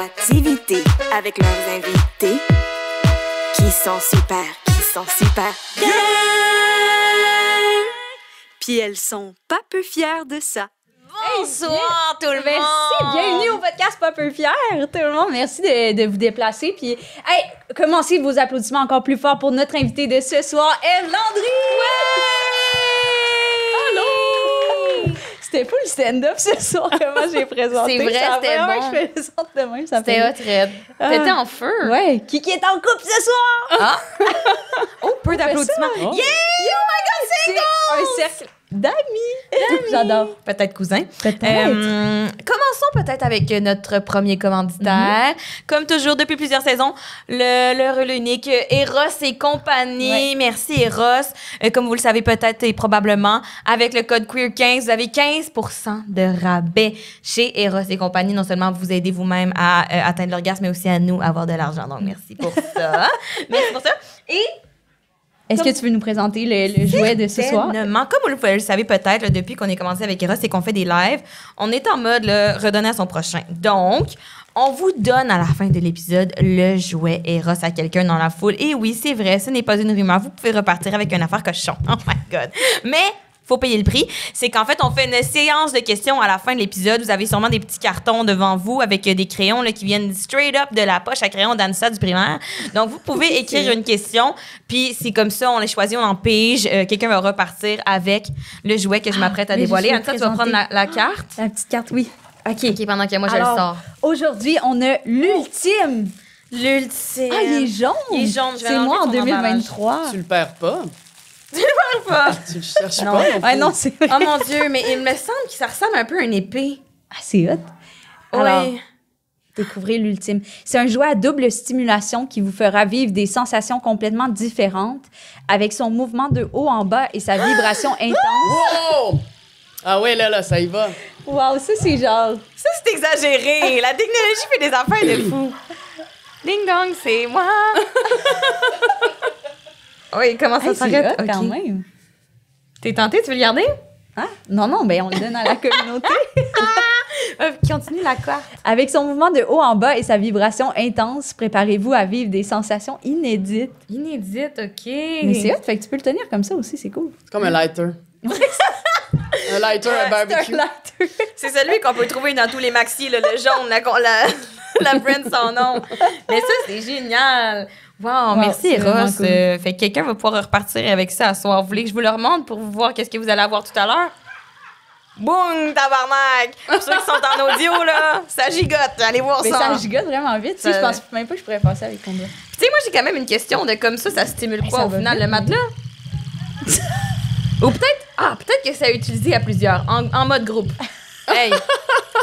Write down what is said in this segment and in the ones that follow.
créativité avec leurs invités qui sont super bien. Puis elles sont pas peu fières de ça. Bonsoir tout le monde! Merci, bienvenue au podcast Pas peu fier, tout le monde. Merci de vous déplacer. Puis, hey, commencez vos applaudissements encore plus fort pour notre invité de ce soir, Ève Landry! Ouais! Allô! C'était pas le stand-up ce soir, comment j'ai présenté. C'est vrai, c'était bon. Je fais ça de même, ça C'était fait... hot, Red. T'étais en feu. Ouais, qui est en couple ce soir? Ah! Oh, peu d'applaudissements. Oh. Yeah! Oh my God, c'est un cercle d'amis. J'adore. Peut-être cousin. Peut-être. Commençons peut-être avec notre premier commanditaire. Comme toujours, depuis plusieurs saisons, le unique Eros et compagnie. Ouais. Merci Eros. Comme vous le savez peut-être et probablement, avec le code QUEER15, vous avez 15% de rabais chez Eros et compagnie. Non seulement vous aidez vous-même à atteindre l'orgasme, mais aussi à nous à avoir de l'argent. Donc, merci pour ça. Merci pour ça. Et Est-ce que tu veux nous présenter le jouet de ce soir? certainement. Comme vous le savez peut-être, là, depuis qu'on est commencé avec Eros et qu'on fait des lives, on est en mode là, redonner à son prochain. Donc, on vous donne à la fin de l'épisode le jouet Eros à quelqu'un dans la foule. Et oui, c'est vrai, ce n'est pas une rumeur. Vous pouvez repartir avec une affaire cochon. Oh my God. Mais faut payer le prix. C'est qu'en fait, on fait une séance de questions à la fin de l'épisode. Vous avez sûrement des petits cartons devant vous avec des crayons là, qui viennent straight up de la poche à crayon d'Anissa du primaire. Donc, vous pouvez écrire une question, puis c'est comme ça, on les choisit, on en pige. Quelqu'un va repartir avec le jouet que je m'apprête à mais dévoiler. je vais Anissa, tu vas prendre la carte. La petite carte, oui. OK, pendant que moi, je Alors, le sors. Aujourd'hui, on a l'ultime. L'ultime. Ah, il est jaune. Il est jaune. Je vais C'est moi en l'enlever de ton 2023. Tu le perds pas. pas. Tu le cherches Non, pas. ouais, non, c'est vrai. Oh mon Dieu, mais il me semble que ça ressemble un peu à une épée. Ah, c'est hot. Alors, Ouais. découvrez l'ultime. C'est un jouet à double stimulation qui vous fera vivre des sensations complètement différentes avec son mouvement de haut en bas et sa vibration intense. Wow! Ah ouais, là, ça y va. Wow, ça, c'est genre... Ça, c'est exagéré. La technologie fait des affaires de fou. Ding dong, c'est moi. Oui, comment ça Hey, c'est s'arrête? hot quand Ok. même. T'es tenté, tu veux le garder? Hein? Non, ben on le donne à la communauté. Continue la carte. Avec son mouvement de haut en bas et sa vibration intense, préparez-vous à vivre des sensations inédites. Inédite, OK. Mais c'est hot, fait que tu peux le tenir comme ça aussi, c'est cool. C'est comme un lighter. Un lighter à barbecue. C'est celui qu'on peut trouver dans tous les maxis, là, le jaune, la brand sans nom. Mais ça, c'est génial. Wow, merci, c'est vraiment Ross. cool. Fait que quelqu'un va pouvoir repartir avec ça à soir. Vous voulez que je vous le remonte pour vous voir qu'est-ce que vous allez avoir tout à l'heure? Boum, tabarnak! Pour ceux qui sont en audio, là, ça gigote. Allez voir Mais ça. ça gigote vraiment vite. Ça- Je pense même pas que je pourrais faire ça avec ton doigt. Puis, tu sais, moi, j'ai quand même une question de comme ça stimule quoi ça au va final, vite, le matelas? Ou peut-être que c'est à utiliser à plusieurs, en mode groupe. Hey,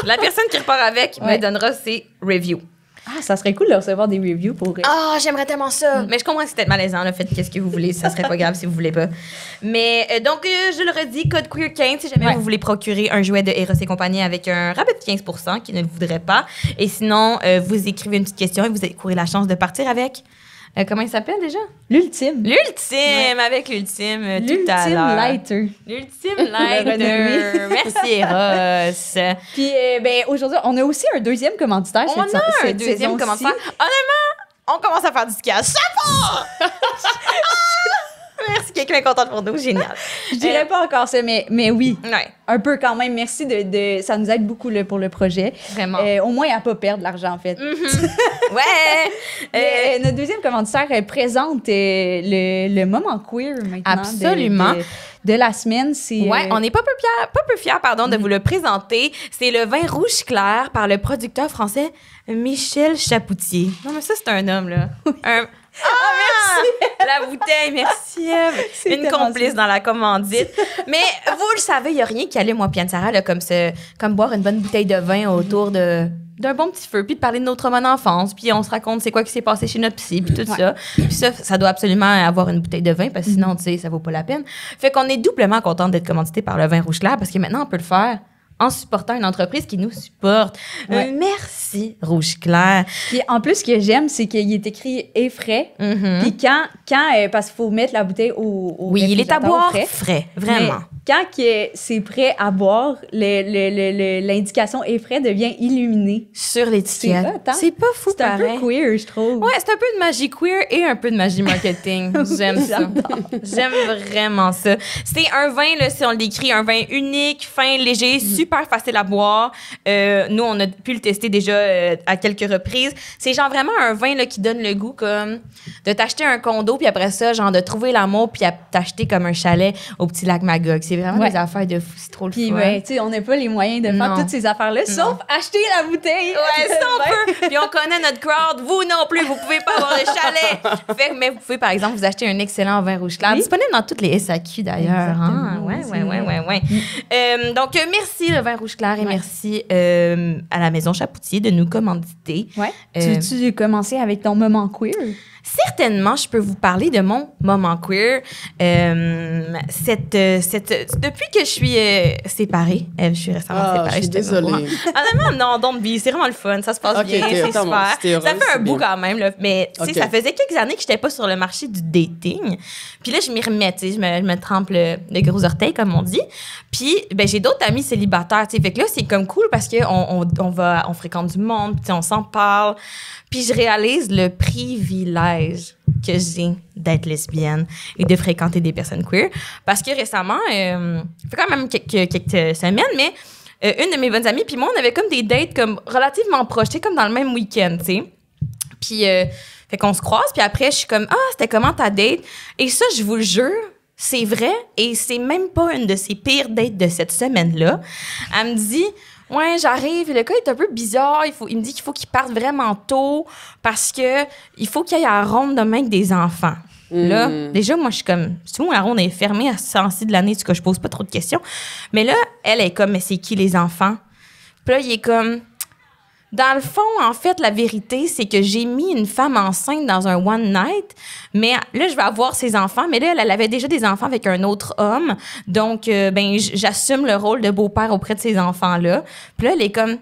la personne qui repart avec me Ouais. donnera ses reviews. Ah, ça serait cool de recevoir des reviews pour... Ah, j'aimerais tellement ça. Mais je comprends que c'est peut-être malaisant, le fait qu'est-ce que vous voulez. Ça serait pas grave si vous voulez pas. Mais donc, je le redis, code QUEER15 si jamais Ouais. vous voulez procurer un jouet de Eros et compagnie avec un rabais de 15% qui ne le voudrait pas. Et sinon, vous écrivez une petite question et vous courez la chance de partir avec... comment il s'appelle déjà? L'ultime. L'ultime, avec l'ultime tout à l'heure. L'ultime lighter. L'ultime renommé. lighter. Merci, Eros. Puis, ben, aujourd'hui, on a aussi un deuxième commanditaire On a un deuxième commentaire. Honnêtement, on commence à faire du cash. Chapeau! Merci, quelqu'un est content pour nous. Génial. Je dirais pas encore ça, mais oui. Ouais, Un peu quand même. Merci de ça nous aide beaucoup là, pour le projet. vraiment. Au moins à pas perdre l'argent, en fait. Ouais! Mais, notre deuxième commanditaire présente le moment queer maintenant. Absolument. De la semaine. C'est, Ouais, on n'est pas peu fiers, de vous le présenter. C'est le vin rouge clair par le producteur français Michel Chapoutier. Non, mais ça, c'est un homme, là. Merci! La bouteille, merci, Ève. C'est Une tellement complice ça. dans la commandite. Mais vous le savez, il n'y a rien qui allume, moi, puis Anne-Sarah, là, comme boire une bonne bouteille de vin autour d'un bon petit feu, puis de parler de notre bonne enfance, puis on se raconte c'est quoi qui s'est passé chez notre psy, puis tout ça. Puis ça doit absolument avoir une bouteille de vin, parce que sinon, tu sais, ça vaut pas la peine. Fait qu'on est doublement contente d'être commandité par le vin rouge clair, parce que maintenant, on peut le faire en supportant une entreprise qui nous supporte. Ouais. Merci, Rouge Clair. Puis en plus, ce que j'aime, c'est qu'il est écrit « et frais Mhm. Puis quand parce qu'il faut mettre la bouteille au Oui, il est à réfrigérateur boire frais. frais, vraiment. quand que c'est prêt à boire, l'indication est prêt devient illuminée. Sur l'étiquette. C'est hot, hein? C'est pas fou, C'est un peu pareil. queer, je trouve. Ouais, c'est un peu de magie queer et un peu de magie marketing. J'aime ça. J'aime vraiment ça. C'est un vin, là, si on le décrit, un vin unique, fin, léger, super facile à boire. Nous, on a pu le tester déjà à quelques reprises. C'est genre vraiment un vin là, qui donne le goût comme de t'acheter un condo, puis après ça, genre de trouver l'amour, puis t'acheter comme un chalet au petit lac Magog. C'est vraiment des affaires de fou. C'est trop le Puis, fun. ben, tu sais, on n'a pas les moyens de faire Non. toutes ces affaires-là, sauf acheter la bouteille. Ouais, ça on Ben, peut. Puis on connaît notre crowd. Vous non plus, vous pouvez pas avoir de chalet. Mais vous pouvez, par exemple, vous acheter un excellent vin rouge clair. Oui. Disponible dans toutes les SAQ, d'ailleurs. Hein? Exactement. Ouais. Donc, merci, le vin rouge clair, et merci à la Maison Chapoutier de nous commanditer. Ouais. Tu veux-tu commencer avec ton moment queer? Certainement, je peux vous parler de mon moment queer. Depuis que je suis séparée, je suis récemment séparée. Je suis désolée. Honnêtement, non, don't be. C'est vraiment le fun. Ça se passe Ok, bien, t'es- c'est attends, super. si t'es heureuse, Ça fait un c'est bout bien. quand même, là. Mais tu sais, Ok. ça faisait quelques années que j'étais pas sur le marché du dating. Puis là, je m'y remets, tu sais, je me trempe le gros orteil, comme on dit. Puis, ben, j'ai d'autres amis célibataires, tu sais. Fait que là, c'est comme cool parce on fréquente du monde, puis tu sais, on s'en parle. Puis je réalise le privilège que j'ai d'être lesbienne et de fréquenter des personnes queer. Parce que récemment, ça fait quand même quelques semaines, mais une de mes bonnes amies, puis moi, on avait comme des dates comme relativement proches, tu sais, comme dans le même week-end, tu sais. Puis, fait qu'on se croise, puis après, je suis comme, ah, c'était comment ta date? Et ça, je vous le jure, c'est vrai, et c'est même pas une de ses pires dates de cette semaine-là. Elle me dit, ouais, j'arrive, le gars est un peu bizarre, il me dit qu'il faut qu'il parte vraiment tôt parce que il faut qu'il aille à la ronde demain avec des enfants. Là, déjà, moi, je suis comme, si la ronde est fermée à ce sens-ci de l'année, en tout cas, je pose pas trop de questions. Mais là, elle est comme, mais c'est qui les enfants? Puis là, il est comme, dans le fond, en fait, la vérité, c'est que j'ai mis une femme enceinte dans un one night, mais là, je vais avoir ses enfants. Mais là, elle avait déjà des enfants avec un autre homme. Donc, ben, j'assume le rôle de beau-père auprès de ces enfants-là. Puis là, elle est comme,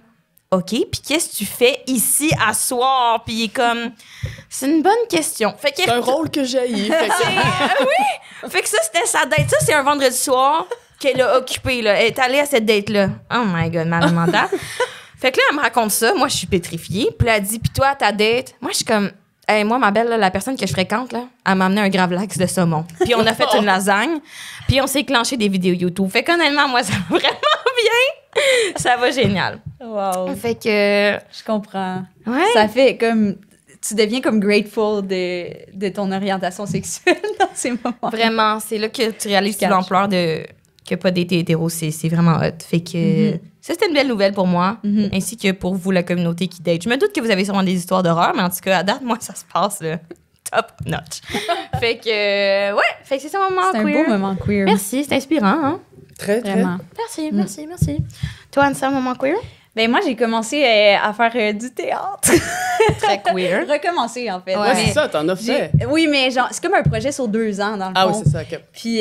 OK, puis qu'est-ce que tu fais ici à soir? Puis il est comme, c'est une bonne question. Fait C'est un rôle que j'ai. oui! Fait que ça, c'était sa date. Ça, c'est un vendredi soir qu'elle a occupé, là. Elle est allée à cette date-là. Oh my God, malade mentale. Fait que là, elle me raconte ça. Moi, je suis pétrifiée. Puis là, elle dit, puis toi, ta date? Moi, je suis comme, hey, moi, ma belle, là, la personne que je fréquente, là, elle m'a amené un gravlax de saumon. Puis on a fait une lasagne. Puis on s'est clenché des vidéos YouTube. Fait qu'honnêtement, moi, ça va vraiment bien. Ça va génial. Wow. Fait que... Je comprends. Ouais. Ça fait comme... Tu deviens comme grateful de ton orientation sexuelle dans ces moments. Vraiment, c'est là que tu réalises toute Cache. l'ampleur de que pas d'été hétéro, c'est vraiment hot. Fait que ça, c'était une belle nouvelle pour moi, ainsi que pour vous, la communauté qui date. Je me doute que vous avez sûrement des histoires d'horreur, mais en tout cas, à date, moi, ça se passe top notch. Fait que, fait que c'est ça mon moment C'est un queer. beau moment queer. Merci, c'est inspirant, hein? Très, très. Vraiment. Merci. Toi, Anne, c'est un moment queer? Ben moi, j'ai commencé à faire du théâtre. Très queer. Recommencer, en fait. Ouais, Ouais, Mais c'est ça, t'en as fait. Oui, mais genre, c'est comme un projet sur 2 ans, dans le Ah oui, fond. c'est ça, OK. Puis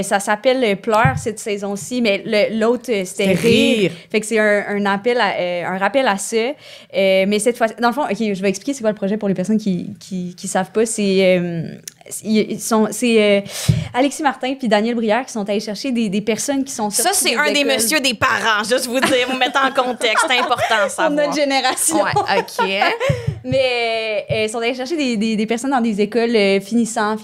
ça s'appelle Pleurs cette saison-ci, mais l'autre, c'était Rire. Fait que c'est un rappel à ça. Mais cette fois, dans le fond, OK, je vais expliquer c'est quoi le projet pour les personnes qui savent pas. C'est Alexis Martin puis Daniel Brière qui sont allés chercher des personnes qui sont Ça, sorties c'est un des écoles messieurs des parents, juste vous dire, vous mettre en contexte, c'est important à pour savoir. notre génération. Ouais, OK. Mais ils sont allés chercher des personnes dans des écoles finissantes,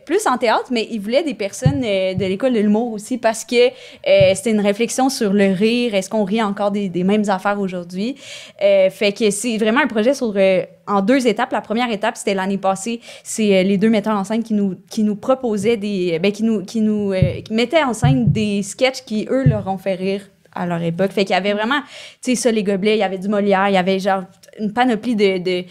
plus en théâtre, mais ils voulaient des personnes de l'école de l'humour aussi parce que c'était une réflexion sur le rire. Est-ce qu'on rit encore des mêmes affaires aujourd'hui? Fait que c'est vraiment un projet en 2 étapes. La première étape, c'était l'année passée. C'est les 2 metteurs en scène qui nous proposaient qui mettaient en scène des sketchs qui, eux, leur ont fait rire à leur époque. Fait qu'il y avait vraiment, tu sais, ça, les gobelets, il y avait du Molière, il y avait genre une panoplie de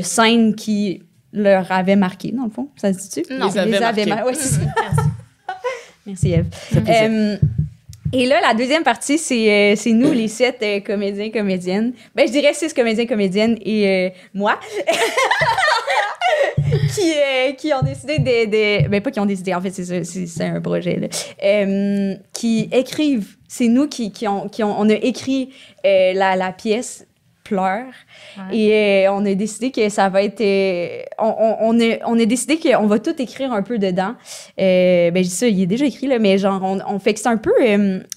scènes qui leur avaient marqué, dans le fond. Ça se dit-tu? Non. Les avaient marqué. Ouais, c'est ça. Merci, Ève. Et là, la deuxième partie, c'est nous, les 7 comédiens, comédiennes. Ben, je dirais 6 comédiens, comédiennes et moi. qui ont décidé ben, pas qui ont décidé, en fait, c'est un projet, là. Qui écrivent. C'est nous qui on a écrit la pièce pleure. Et on a décidé que ça va être... on a décidé qu'on va tout écrire un peu dedans. Ben, je dis ça, il est déjà écrit, là, mais genre, on fait que c'est un peu...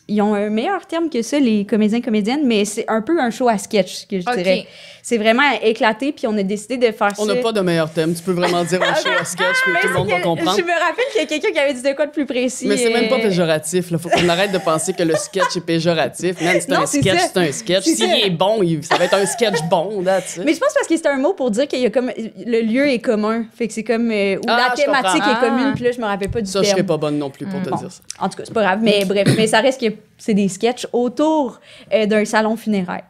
ils ont un meilleur terme que ça, les comédiens, comédiennes, mais c'est un peu un show à sketch, que je dirais. C'est vraiment éclaté, puis on a décidé de faire ça. On n'a pas de meilleur thème. Tu peux vraiment dire un show à sketch, puis tout le monde va comprendre. Je me rappelle qu'il y a quelqu'un qui avait dit de quoi de plus précis. Mais c'est même pas péjoratif. Il faut qu'on arrête de penser que le sketch est péjoratif. Man, c'est Non, un c'est sketch, ça. c'est un sketch. C'est S'il ça. est bon, ça va être un sketch bon. That's it. Mais je pense parce que c'est un mot pour dire qu'il y a comme le lieu est commun, fait que c'est comme où Ah, la je thématique comprends. est commune, puis là je me rappelle pas du Ça, je terme. serais pas bonne non plus pour te Bon. dire ça. En tout cas, c'est pas grave, mais bref, mais ça reste que c'est des sketchs autour d'un salon funéraire.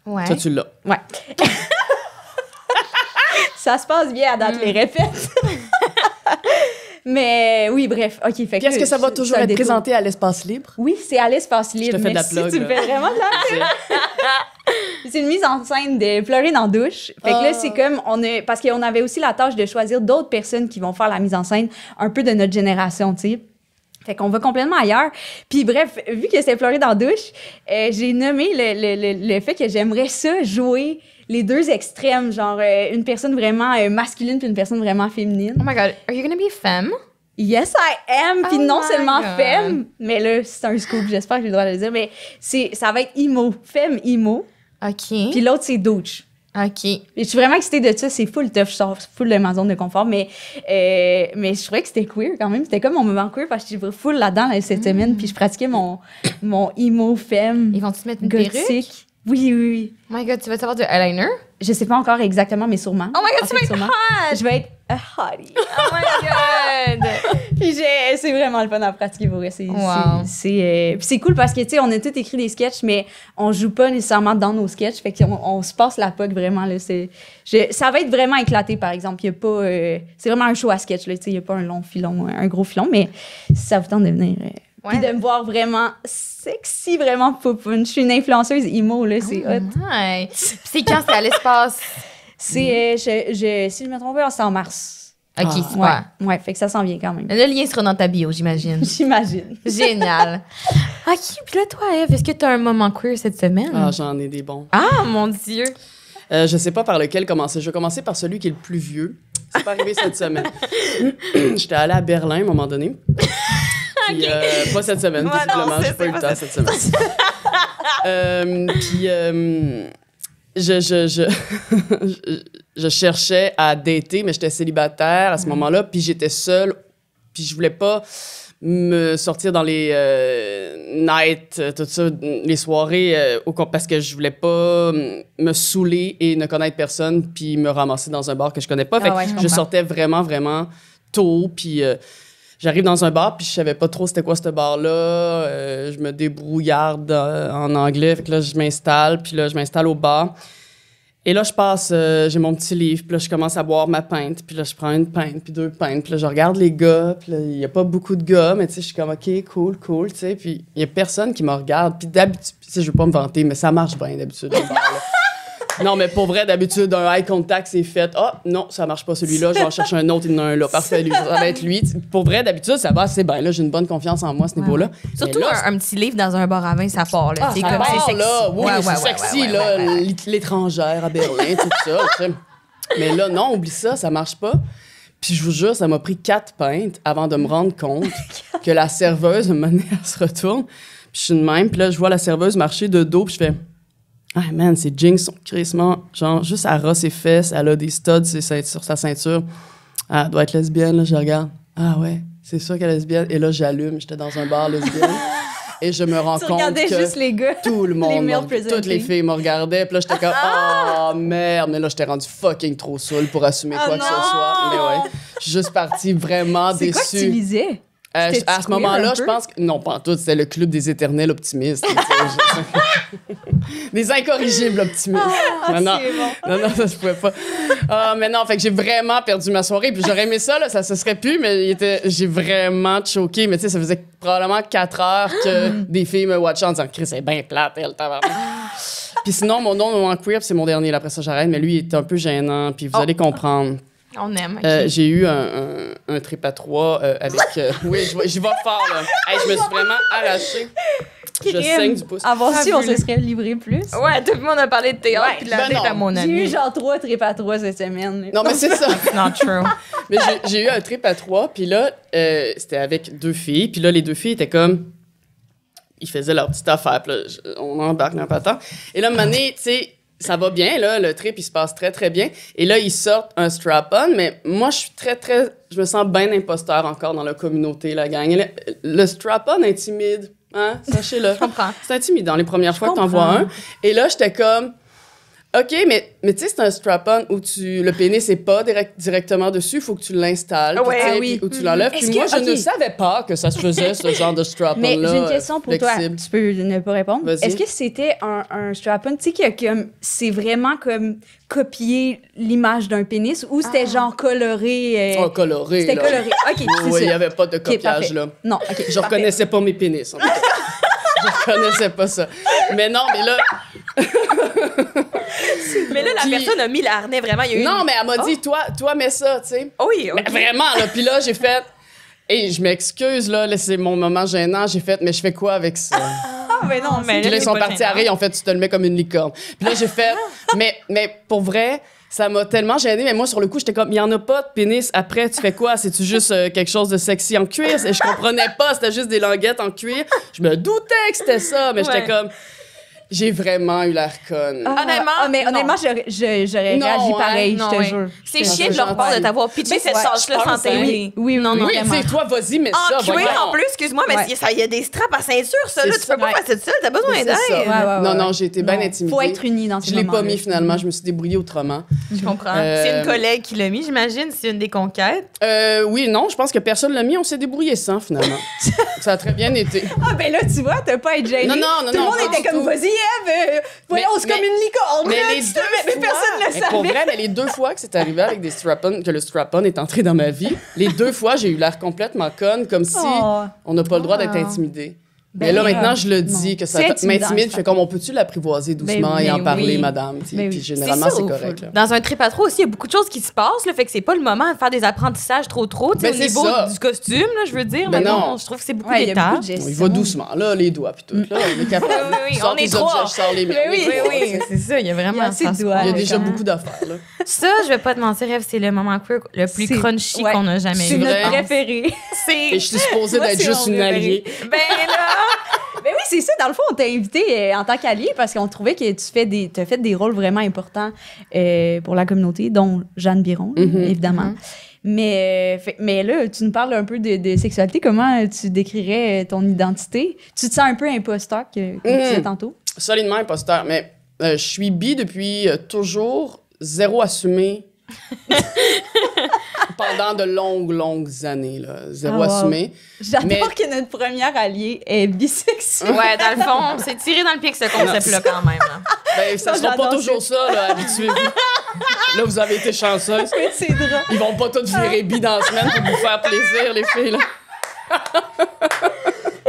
Ouais. Ça, tu l'as. Ouais. Ça se passe bien à date les répètes. Mais oui, bref, OK, fait Puis est-ce que ça va toujours c'est un être détour. présenté à l'espace libre? Oui, c'est à l'espace libre. te fais de la Merci, plug, tu me là. fais vraiment de la C'est une mise en scène de pleurer dans la douche. Fait que là, c'est comme, parce qu'on avait aussi la tâche de choisir d'autres personnes qui vont faire la mise en scène un peu de notre génération, tu sais. Fait qu'on va complètement ailleurs. Puis bref, vu que c'est pleurer dans la douche, j'ai nommé le fait que j'aimerais ça jouer les deux extrêmes, genre une personne vraiment masculine puis une personne vraiment féminine. Oh my God, are you gonna be femme? Yes, I am! Puis Oh non my seulement God. femme, mais là, c'est un scoop, j'espère que j'ai le droit de le dire, mais ça va être emo, femme emo, OK. puis l'autre, c'est douche. OK. Et je suis vraiment excitée de ça, c'est full tough, je sors full de ma zone de confort, mais je trouvais que c'était queer quand même, c'était comme mon moment queer parce que j'étais full là-dedans là, cette semaine, puis je pratiquais mon emo femme Ils vont-tu mettre une perruque? gothique. Oui. Oh my God, tu vas savoir du eyeliner? Je sais pas encore exactement, mais sûrement. Oh my God, En tu vas fait, être sûrement. hot! Je vais être a hottie. Oh my God! Puis c'est vraiment le fun à pratiquer pour vrai. Wow. Puis c'est cool parce que, tu sais, on a tous écrit des sketchs, mais on joue pas nécessairement dans nos sketchs. Fait qu'on se passe la POC vraiment. Là, ça va être vraiment éclaté, par exemple. Il y a pas... c'est vraiment un show à sketch. Là, tu sais, il n'y a pas un long filon, un gros filon, mais si ça vous tente de venir... Puis de me voir vraiment sexy, vraiment poupoune. Je suis une influenceuse emo, là, c'est hot. Ouais. Puis c'est quand c'est à l'espace? C'est, si je me trompe pas, c'est en mars. OK, super. Ouais, fait que ça s'en vient quand même. Le lien sera dans ta bio, j'imagine. J'imagine. Génial. OK, puis là, toi, Eve, est-ce que tu as un moment queer cette semaine? Ah, j'en ai des bons. Ah, mon Dieu! Je sais pas par lequel commencer. Je vais commencer par celui qui est le plus vieux. C'est pas arrivé cette semaine. J'étais allée à Berlin à un moment donné. Puis, pas cette semaine, Ouais, non, visiblement. J'ai c'est pas eu le pas temps cette semaine. Puis, je cherchais à dater, mais j'étais célibataire à ce moment-là. Puis j'étais seule. Puis je voulais pas me sortir dans les nights, tout ça, les soirées, parce que je voulais pas me saouler et ne connaître personne, puis me ramasser dans un bar que je connais pas. Fait ouais, que je je comprends. sortais vraiment, vraiment tôt, puis j'arrive dans un bar, puis je savais pas trop c'était quoi ce bar-là. Je me débrouillarde en anglais, fait que là, je m'installe, puis là, je m'installe au bar. Et là, je passe, j'ai mon petit livre, puis là, je commence à boire ma pinte, puis là, je prends une pinte, puis deux pintes, puis là, je regarde les gars, puis là, il y a pas beaucoup de gars, mais tu sais, je suis comme, OK, cool, tu sais, puis il y a personne qui me regarde, puis d'habitude, tu sais, je veux pas me vanter, mais ça marche bien d'habitude, au bar, là. Non, mais pour vrai, d'habitude, un eye contact, c'est fait. Ah, non, ça marche pas celui-là, je vais en chercher un autre, il y en a un là. Parfait, lui, ça va être lui. Pour vrai, d'habitude, ça va assez bien. Là, j'ai une bonne confiance en moi à ce niveau-là. Surtout Mais là, un petit livre dans un bar à vin, ça part, là. ah, C'est ça comme part, c'est sexy. là. Oui, Ouais, c'est ouais, sexy, ouais, là. ouais, ouais. L'étrangère à Berlin, tout ça, tu sais. Mais là, non, oublie ça, ça marche pas. Puis je vous jure, ça m'a pris 4 pintes avant de me rendre compte que la serveuse, elle se retourne. Puis je suis de même. Puis là, je vois la serveuse marcher de dos. Puis je fais... Ah, man, c'est Jinx, son crissement. Genre, juste à ras ses fesses. Elle a des studs sur sa ceinture. Ah, elle doit être lesbienne, là, je regarde. Ah ouais, c'est sûr qu'elle est lesbienne. Et là, j'allume. J'étais dans un bar lesbienne. Et je me rends Tu compte regardais que juste les gars. tout le monde, male toutes les presenting. filles me regardaient. Puis là, j'étais comme, oh merde. Mais là, j'étais rendu fucking trop saoul pour assumer quoi que ce soit. Mais ouais, je suis juste partie vraiment C'est quoi que tu déçue. lisais? C'était À ce queer moment-là, un je peu? pense que... Non, pas en tout. C'était le club des éternels optimistes. Des incorrigibles optimistes. non, c'est bon. non, ça se pouvait pas. Ah, mais non, fait que j'ai vraiment perdu ma soirée. Puis j'aurais aimé ça, là, ça se serait pu, mais j'ai vraiment choqué. Mais tu sais, ça faisait probablement 4 heures que des filles me watchaient en disant « Chris, c'est bien plate, elle, tabarnak. » Puis sinon, mon nom en queer, c'est mon dernier, là, après ça, j'arrête. Mais lui, il est un peu gênant, puis vous allez comprendre. On aime. OK. J'ai eu un trip à 3 avec... oui, j'y vais fort, là. Hey, je me suis vraiment arrachée. Je saigne du pouce. Avoir su, on se Fabuleux. serait livré plus. Ouais, tout le monde a parlé de théâtre Ouais. puis de la Ben date non. à mon J'ai ami. eu genre 3 tripes à 3 cette semaine. Non, mais c'est ça. Not true. Mais j'ai eu un trip à 3, puis là, c'était avec 2 filles, puis là, les 2 filles étaient comme... Ils faisaient leur petite affaire, puis là, on embarque dans pas temps. Et là, un moment donné, tu sais, ça va bien, là, le trip, il se passe très, très bien. Et là, ils sortent un strap-on, mais moi, je suis très, très... Je me sens bien imposteur encore dans la communauté, la gang. Et le strap-on intimide, hein, sachez-le. Je comprends. C'est intimidant les premières fois que t'en comprends. vois un. Et là, j'étais comme... OK, mais tu sais, c'est un strap-on où le pénis n'est pas directement dessus, il faut que tu l'installes, Ouais, puis, tu sais, oui. puis où tu l'enlèves. Est-ce Puis que- moi, je ne OK. savais pas que ça se faisait, ce genre de strap-on-là. Mais j'ai une question pour flexible. toi. Tu peux ne pas répondre. Vas-y. Est-ce que c'était un strap-on, tu sais, c'est vraiment comme copier l'image d'un pénis ou c'était genre coloré? Oh, coloré, C'était là. coloré. OK, Oui, c'est il ça. n'y avait pas de OK, copiage, parfait. là. Non, OK. Je parfait. reconnaissais pas mes pénis, en tout cas. Je reconnaissais pas ça. Mais non, mais là... Mais là, la Puis- personne a mis l'harnais vraiment. Il y a eu Non, une- mais elle m'a dit, toi, mets ça, tu sais. Oh oui, Mais ok. vraiment, là. Puis là, j'ai fait... Et je m'excuse, là, c'est mon moment gênant. J'ai fait, mais je fais quoi avec ça? Ah, mais non, mais Puis là, ils c'est sont pas partis à gênant. rire, ils ont fait, tu te le mets comme une licorne. Puis là, j'ai fait, mais pour vrai, ça m'a tellement gênée. Mais moi, sur le coup, j'étais comme, il y en a pas de pénis. Après, tu fais quoi? C'est-tu juste quelque chose de sexy en cuir? Et je comprenais pas, c'était juste des languettes en cuir. Je me doutais que c'était ça, mais j'étais Ouais. comme, j'ai vraiment eu l'air conne. Honnêtement, mais non. honnêtement, j'aurais Non, réagi hein? pareil, Non, je te ouais. jure. C'est C'est chiant de leur part de gentil. t'avoir pitché Mais cette ouais, sauce-là je sans pense, hein. télé. Oui, non, non, oui, vraiment. tu sais, toi, vas-y, mais ça, En cuir, voyons. en plus, excuse-moi, mais Ouais. il y a des straps à ceinture, ça, là. C'est Tu peux pas ça. faire ça tout seul, t'as besoin C'est d'aide. ça. Ouais, Non, ouais. non, j'ai été bien Non. intimidée. Faut être unis dans ces Je l'ai pas moments-là. mis, finalement. Je me suis débrouillée autrement. Je comprends. Euh, C'est une collègue qui l'a mis, j'imagine. C'est une des conquêtes. Oui, non, je pense que personne l'a mis. On s'est débrouillé sans, finalement. Ça a très bien été. Ah, ben là, tu vois, t'as pas à être gêné. Non, non, non, Tout le non, monde pas était du comme, tout. vas-y, Eve, voyons, c'est Mais- comme une licorne. Mais là, les tu deux te mets- mais fois- personne ne le mais pour savait. vrai, mais les 2 fois que c'est arrivé avec des strap-on, que le strap-on est entré dans ma vie, les 2 fois, j'ai eu l'air complètement conne, comme si Oh. on n'a pas le droit d'être Oh. intimidé. Ben Mais là, oui. maintenant, je le dis, Non. que ça C'est intimidant, m'intimide. Je ça. fais comme, on peut-tu l'apprivoiser doucement Ben et en oui, parler, oui. madame? Puis, Ben puis oui. généralement, ça, c'est au correct. fond. Là. Dans un trip à trop aussi, il y a beaucoup de choses qui se passent, là, fait que c'est pas le moment de faire des apprentissages trop, tu sais, Ben, au c'est niveau ça. du costume, là, je veux dire. Ben mais non. non, je trouve que c'est beaucoup Ouais, il y a beaucoup d'étapes. de gestion. Il va doucement, là, les doigts, puis tout. Là, on est capable. Oui, oui, Je sors on est des trois. objets, je sors les miens. Oui, oui, oui, c'est ça, il y a vraiment Il y a assez ça de se doigts. passe. Il y a Ouais, déjà quand même. beaucoup d'affaires, là. Ça, je vais pas te mentir, Eve, c'est le moment queer le plus C'est- crunchy ouais. qu'on a jamais C'est eu. notre vrai? préféré. Et je suis supposée Moi, d'être c'est juste mon une préféré. alliée. Ben là! Ben oui, c'est ça. Dans le fond, on t'a invité en tant qu'allié parce qu'on trouvait que tu as fait des rôles vraiment importants pour la communauté, dont Jeanne Biron, évidemment. Mais là, tu nous parles un peu de sexualité. Comment tu décrirais ton identité? Tu te sens un peu imposteur, comme tu disais tantôt? Solidement imposteur, mais je suis bi depuis toujours, zéro assumé. Pendant de longues années, là. Zéro Ah, wow. assumé. J'adore Mais- que notre première alliée est bisexuelle. Ouais, dans le fond, c'est tiré dans le pied que ce concept-là, quand même. Là. Ben, ça Ça, sera pas j'adore toujours ça, là, habituez-vous. Là, vous avez été chanceuse. Oui, c'est drôle. Ils vont pas tous virer bi dans la semaine pour vous faire plaisir, les filles, là.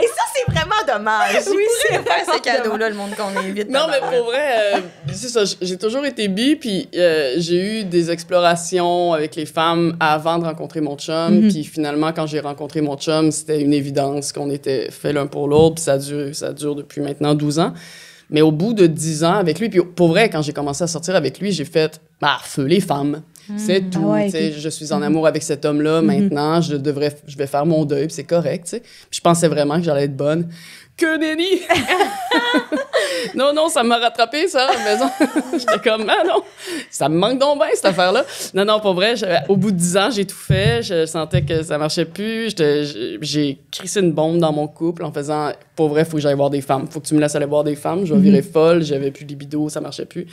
Et ça, c'est vraiment dommage. Oui, c'est faire vraiment ces cadeaux-là, le monde qu'on invite. Non, mais pour vrai, c'est ça, j'ai toujours été bi, puis j'ai eu des explorations avec les femmes avant de rencontrer mon chum, puis finalement, quand j'ai rencontré mon chum, c'était une évidence qu'on était fait l'un pour l'autre, puis ça dure depuis maintenant 12 ans. Mais au bout de 10 ans avec lui, puis pour vrai, quand j'ai commencé à sortir avec lui, j'ai fait « feu les femmes ». C'est tout. Ah ouais, tu sais, ok. je suis en amour avec cet homme-là. Maintenant, je vais faire mon deuil, puis c'est correct. Tu sais. Puis je pensais vraiment que j'allais être bonne. Que nenni! non, ça m'a rattrapé, ça, à la maison. J'étais comme, ah non, ça me manque donc bien, cette affaire-là. Non, pour vrai, au bout de 10 ans, j'ai tout fait. Je sentais que ça marchait plus. J'ai crissé une bombe dans mon couple en faisant, pour vrai, il faut que j'aille voir des femmes. Faut que tu me laisses aller voir des femmes. Je vais virer folle. J'avais plus de libido, ça marchait plus.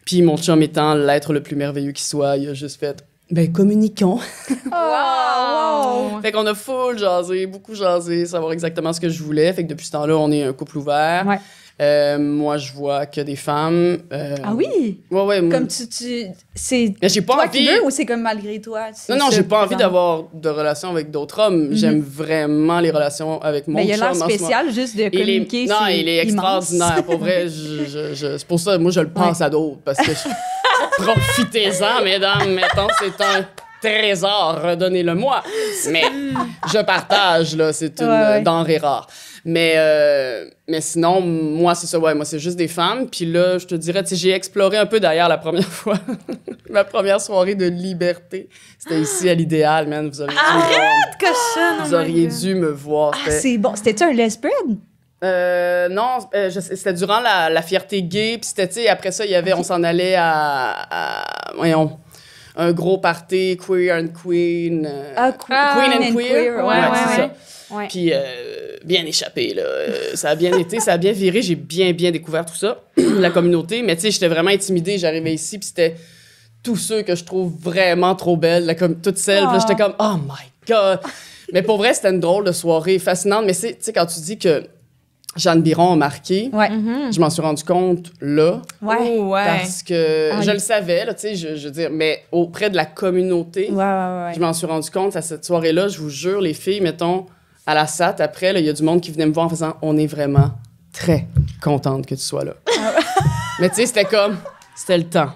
Puis mon chum étant l'être le plus merveilleux qui soit, il a juste fait, ben communiquons. Wow! Fait qu'on a full jasé, beaucoup jasé, savoir exactement ce que je voulais. Fait que depuis ce temps-là, on est un couple ouvert. Ouais. Moi, je vois que des femmes. Ah oui? Ouais, moi. Comme c'est Mais j'ai pas toi envie. qui veux ou c'est comme malgré toi? Non, j'ai pas envie d'avoir de relations avec d'autres hommes. Mhm. J'aime vraiment les relations avec mon Mais il a chum l'air en ce moment. spécial juste de communiquer. Non, c'est il est immense. extraordinaire. Pour vrai, c'est pour ça, moi, je le pense à d'autres. Parce que profitez-en, mesdames. Mettons, c'est un trésor. Redonnez-le-moi. Mais je partage, là. C'est une Ouais. denrée rare. Mais sinon, moi, c'est ça, ouais, moi, c'est juste des femmes. Puis là, je te dirais, tu sais, j'ai exploré un peu d'ailleurs la première fois. Ma première soirée de liberté. C'était ici à l'Idéal, man. Vous auriez dû me voir. Cochonne! Vous auriez dû me voir. Ah, c'est bon. C'était-tu un lesbian? Non, c'était durant la fierté gay. Puis c'était, tu sais, après ça, il y avait, on s'en allait voyons, un gros party, queer and queen. Queen and queer. Ouais, c'est ça. Ouais. Puis bien échappé, là. Ça a bien été, ça a bien viré. J'ai bien découvert tout ça, la communauté. Mais tu sais, j'étais vraiment intimidée. J'arrivais ici, puis c'était tous ceux que je trouve vraiment trop belles, là, comme toutes celles. Puis là, j'étais comme, oh my God! Mais pour vrai, c'était une drôle de soirée, fascinante. Mais tu sais, quand tu dis que Jeanne Biron a marqué, Ouais. je m'en suis rendu compte là. Ouais. Oh, ouais. Parce que Ah, je le savais, là, tu sais, je veux dire, mais auprès de la communauté, Ouais. je m'en suis rendu compte à cette soirée-là. Je vous jure, les filles, mettons, à la SAT, après, il y a du monde qui venait me voir en faisant « On est vraiment très contente que tu sois là. Mais tu sais, c'était le temps.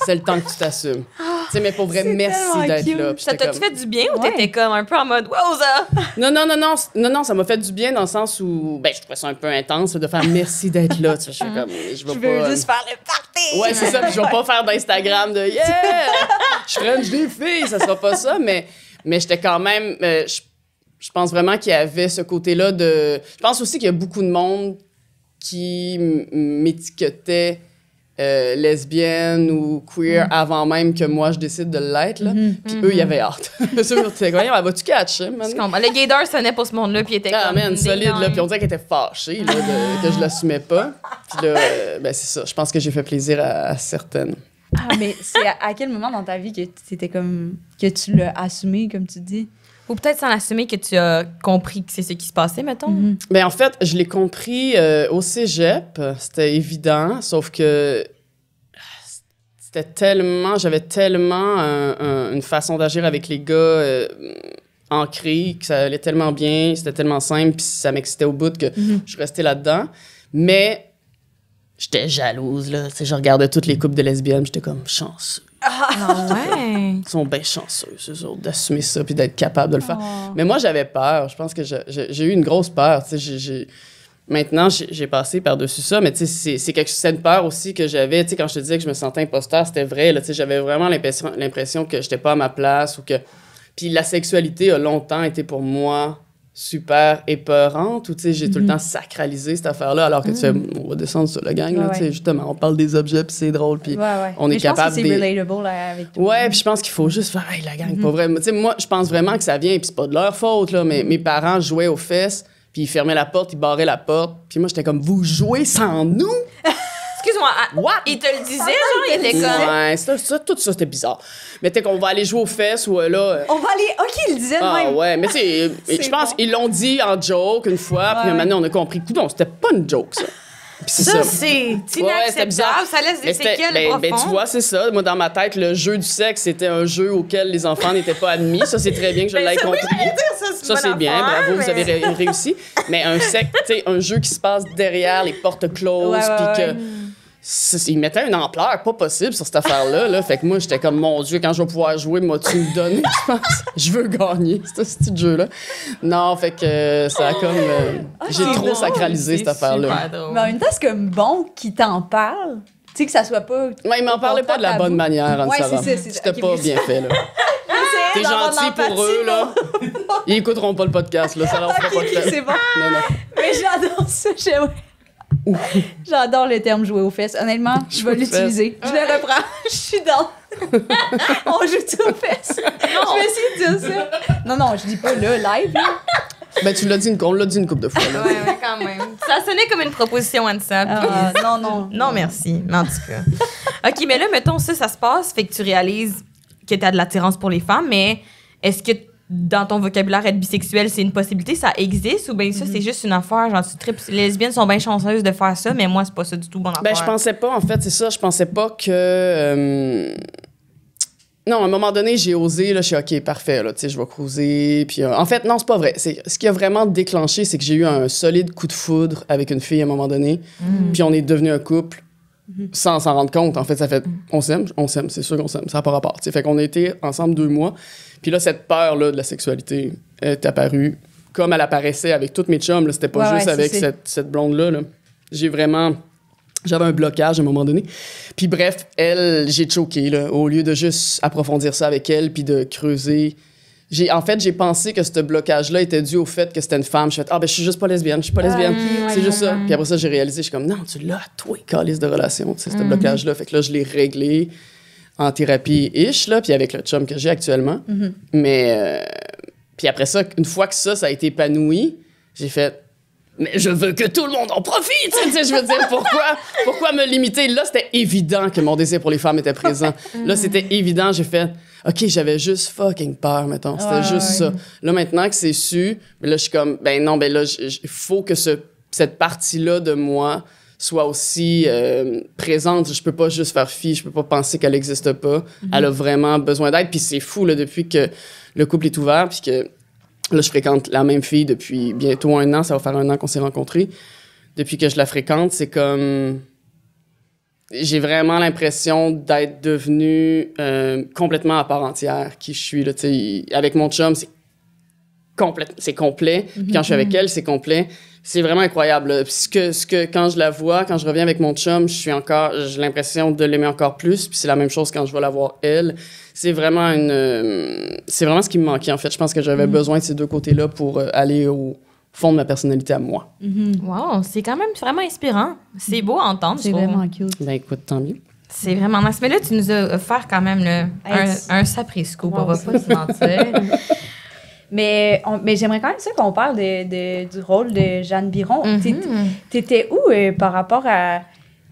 C'est le temps que tu t'assumes. Tu sais, mais pour vrai, merci tellement d'être cute. là. Puis Ça j'étais t'a-tu comme- fait du bien ou Ouais. t'étais comme un peu en mode wow, ça? Non, ça m'a fait du bien dans le sens où, ben, je trouvais ça un peu intense de faire merci d'être là. Tu sais, je suis comme, je veux pas. juste faire le party! Ouais, c'est ça. Puis je vais pas faire d'Instagram de yeah, je French des filles, ça sera pas ça. Mais j'étais quand même. Je pense vraiment qu'il y avait ce côté-là de. Je pense aussi qu'il y a beaucoup de monde qui m'étiquetait lesbienne ou queer avant même que moi je décide de l'être. Là. Puis eux, ils avaient hâte. T'es quoi, vas-tu catcher, man? Tu comprends? Le gaydar sonnait pour ce monde-là, puis il était Ah, comme... man, solide, là. Puis on dirait qu'elle était fâchée, là, que je l'assumais pas. Puis là, ben, c'est ça. Je pense que j'ai fait plaisir à certaines. Ah, mais c'est à quel moment dans ta vie que c'était comme que tu l'as assumé, comme tu dis? Ou peut-être sans assumer que tu as compris que c'est ce qui se passait, mettons. Ben, en fait, je l'ai compris au cégep. C'était évident, sauf que j'avais tellement une façon d'agir avec les gars ancrée, que ça allait tellement bien, c'était tellement simple, puis ça m'excitait au bout que je suis restée là-dedans. Mais j'étais jalouse, là. Tu sais, je regardais toutes les couples de lesbiennes, j'étais comme chanceux. Ah ouais? Ils sont bien chanceux, eux autres, d'assumer ça puis d'être capable de le faire. Mais moi, j'avais peur. Je pense que j'ai eu une grosse peur. Tu sais, maintenant, j'ai passé par-dessus ça, mais tu sais, c'est une peur aussi que j'avais. Tu sais, quand je te disais que je me sentais imposteur, c'était vrai. Là, tu sais, j'avais vraiment l'impression que j'étais pas à ma place ou que... Puis la sexualité a longtemps été pour moi super épeurante, ou tu sais, j'ai tout le temps sacralisé cette affaire-là, alors que tu sais, on va descendre sur la gang, là, Ouais, tu sais, justement, on parle des objets, puis c'est drôle, puis on est capable de... c'est relatable là, avec toi. Ouais, puis je pense qu'il faut juste faire hey, la gang, pas vrai. Tu sais, moi, je pense vraiment que ça vient, puis c'est pas de leur faute, là, mais mes parents jouaient aux fesses, puis ils fermaient la porte, ils barraient la porte, puis moi, j'étais comme, vous jouez sans nous? Excuse-moi, What? il te le disait, genre, il était comme... Ouais, tout ça, c'était bizarre. Mais t'es qu'on va aller jouer aux fesses, ou là... On va aller... OK, il le disait de Ah même. ouais, mais tu sais, C'est je pense bon. qu'ils l'ont dit en joke une fois, puis Ouais. maintenant, on a compris. Coudon, c'était pas une joke, ça. Puis c'est Ça, ça. c'est c'était inacceptable. bizarre. Ça laisse des Mais c'était- séquelles ben, tu profondes. vois, c'est ça. Moi, dans ma tête, le jeu du sexe, c'était un jeu auquel les enfants n'étaient pas admis. Ça, c'est très bien que je l'ai compris. Ça, c'est bien. Bravo, vous avez réussi. Mais un sexe, tu sais, un jeu qui se passe derrière les portes closes, puis que... Ils mettaient une ampleur pas possible sur cette affaire-là. Là. Fait que moi, j'étais comme, mon Dieu, quand je vais pouvoir jouer, m'as-tu me donné, je pense. Je veux gagner, ce petit jeu-là. Non, fait que ça a comme... j'ai c'est trop drôle. sacralisé cette affaire-là. Mais en même temps, c'est comme bon qu'il t'en parle. Tu sais, que ça soit pas... Ouais, il m'en parlait pas de la bonne manière, Anne-Sara. Ouais, c'est ça. C'était Ok, pas mais- bien fait, là. T'es gentil pour eux, là. Ils écouteront pas le podcast, là. Ça leur fera pas de c'est peine. bon. Non, non. Mais j'adore ça. J'adore le terme jouer aux fesses. Honnêtement, je vais Jouer aux l'utiliser. Je le reprends. Je suis dans. On joue-tu aux fesses? Je vais essayer de dire ça. Non, je dis pas là, live, là. Ben, on l'a dit une couple de fois, là. Ouais, quand même. Ça sonnait comme une proposition, Anne-Sab. Ah, non. Non, merci. Mais en tout cas. OK, mais là, mettons, ça se passe, fait que tu réalises que tu as de l'attirance pour les femmes, mais est-ce que dans ton vocabulaire, être bisexuel, c'est une possibilité? Ça existe? Ou bien ça, c'est juste une affaire? Genre, tu tripes, les lesbiennes sont bien chanceuses de faire ça, mais moi, c'est pas ça du tout mon affaire. Ben, je pensais pas, en fait, c'est ça. Je pensais pas que. Non, à un moment donné, j'ai osé, là, je suis OK, parfait, là, tu sais, je vais cruiser. Puis, en fait, non, c'est pas vrai. Ce qui a vraiment déclenché, c'est que j'ai eu un solide coup de foudre avec une fille à un moment donné. Puis, on est devenu un couple sans s'en rendre compte. En fait, ça fait. On s'aime, c'est sûr qu'on s'aime, ça n'a pas rapport. Tu sais, fait qu'on a été ensemble 2 mois. Puis là, cette peur-là de la sexualité est apparue comme elle apparaissait avec toutes mes chums, là. C'était pas Ouais, juste ouais, avec c'est cette blonde-là, là. J'avais un blocage à un moment donné. Puis bref, elle, j'ai choqué, là, au lieu de juste approfondir ça avec elle puis de creuser. En fait, j'ai pensé que ce blocage-là était dû au fait que c'était une femme. Je suis fait, ben, je suis juste pas lesbienne, je suis pas lesbienne. ok, ouais, c'est juste je ça. comprends. Puis après ça, j'ai réalisé, je suis comme, non, tu l'as, toi, calice de relation, tu sais, ce blocage-là. Fait que là, je l'ai réglé en thérapie-ish, là, puis avec le chum que j'ai actuellement. Mais, puis après ça, une fois que ça a été épanoui, j'ai fait, mais je veux que tout le monde en profite! Tu sais, je veux dire, pourquoi me limiter? Là, c'était évident que mon désir pour les femmes était présent. Là, c'était évident. J'ai fait, OK, j'avais juste fucking peur, mettons. C'était juste ça. Là, maintenant que c'est su, mais là, je suis comme, ben non, ben là, il faut que cette partie-là de moi soit aussi présente. Je peux pas juste faire fi, je peux pas penser qu'elle existe pas. Elle a vraiment besoin d'aide. Puis c'est fou, là, depuis que le couple est ouvert, puis que là, je fréquente la même fille depuis bientôt 1 an. Ça va faire 1 an qu'on s'est rencontrés. Depuis que je la fréquente, c'est comme... J'ai vraiment l'impression d'être devenue complètement à part entière qui je suis. Là, avec mon chum, c'est complet. Puis quand je suis avec elle, c'est complet. C'est vraiment incroyable. Là. Puis quand je la vois, quand je reviens avec mon chum, j'ai l'impression de l'aimer encore plus. Puis c'est la même chose quand je vais la voir elle. C'est vraiment ce qui me manquait, en fait. Je pense que j'avais besoin de ces deux côtés-là pour aller au fond de ma personnalité à moi. Wow, c'est quand même vraiment inspirant. C'est beau à entendre, C'est je trouve. vraiment cute. Ben écoute, tant mieux. C'est vraiment nice. Mais là, tu nous as offert quand même là, un sapris scoop, on va pas se mentir. Mais j'aimerais quand même ça qu'on parle du rôle de Jeanne Biron. T'étais où par rapport à...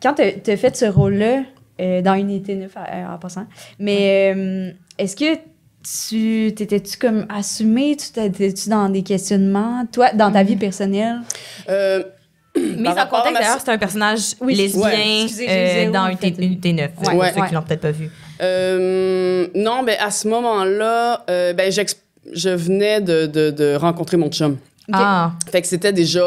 Quand t'as fait ce rôle-là dans Unité 9, en passant, mais est-ce que t'étais-tu comme assumée? T'étais-tu dans des questionnements? Toi, dans ta vie personnelle? Mise en rapport à contexte, ma- d'ailleurs, c'est un personnage Oui, lesbien excusez, j'ai zéro dans fait de- Unité 9, Ouais. pour ceux qui l'ont peut-être pas vu. Non, ben à ce moment-là, je venais de rencontrer mon chum. Ah, Fait que c'était déjà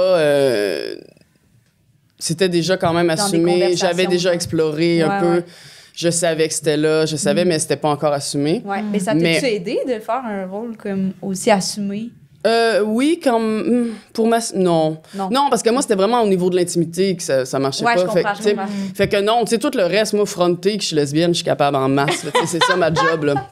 quand même Dans des assumé. conversations, J'avais déjà ouais. exploré un Ouais, peu. ouais. Je savais que c'était là, je savais, mais c'était pas encore assumé. Ouais. Mais ça t'a-tu Mais- aidé de faire un rôle comme aussi assumé? Oui, comme pour ma... Non. Non, parce que moi, c'était vraiment au niveau de l'intimité que ça marchait Ouais, pas. je comprends, fait, je que, tu sais, comprends. fait que non, tu sais, tout le reste, moi, fronter que je suis lesbienne, je suis capable en masse. là, tu sais, c'est ça ma job, là.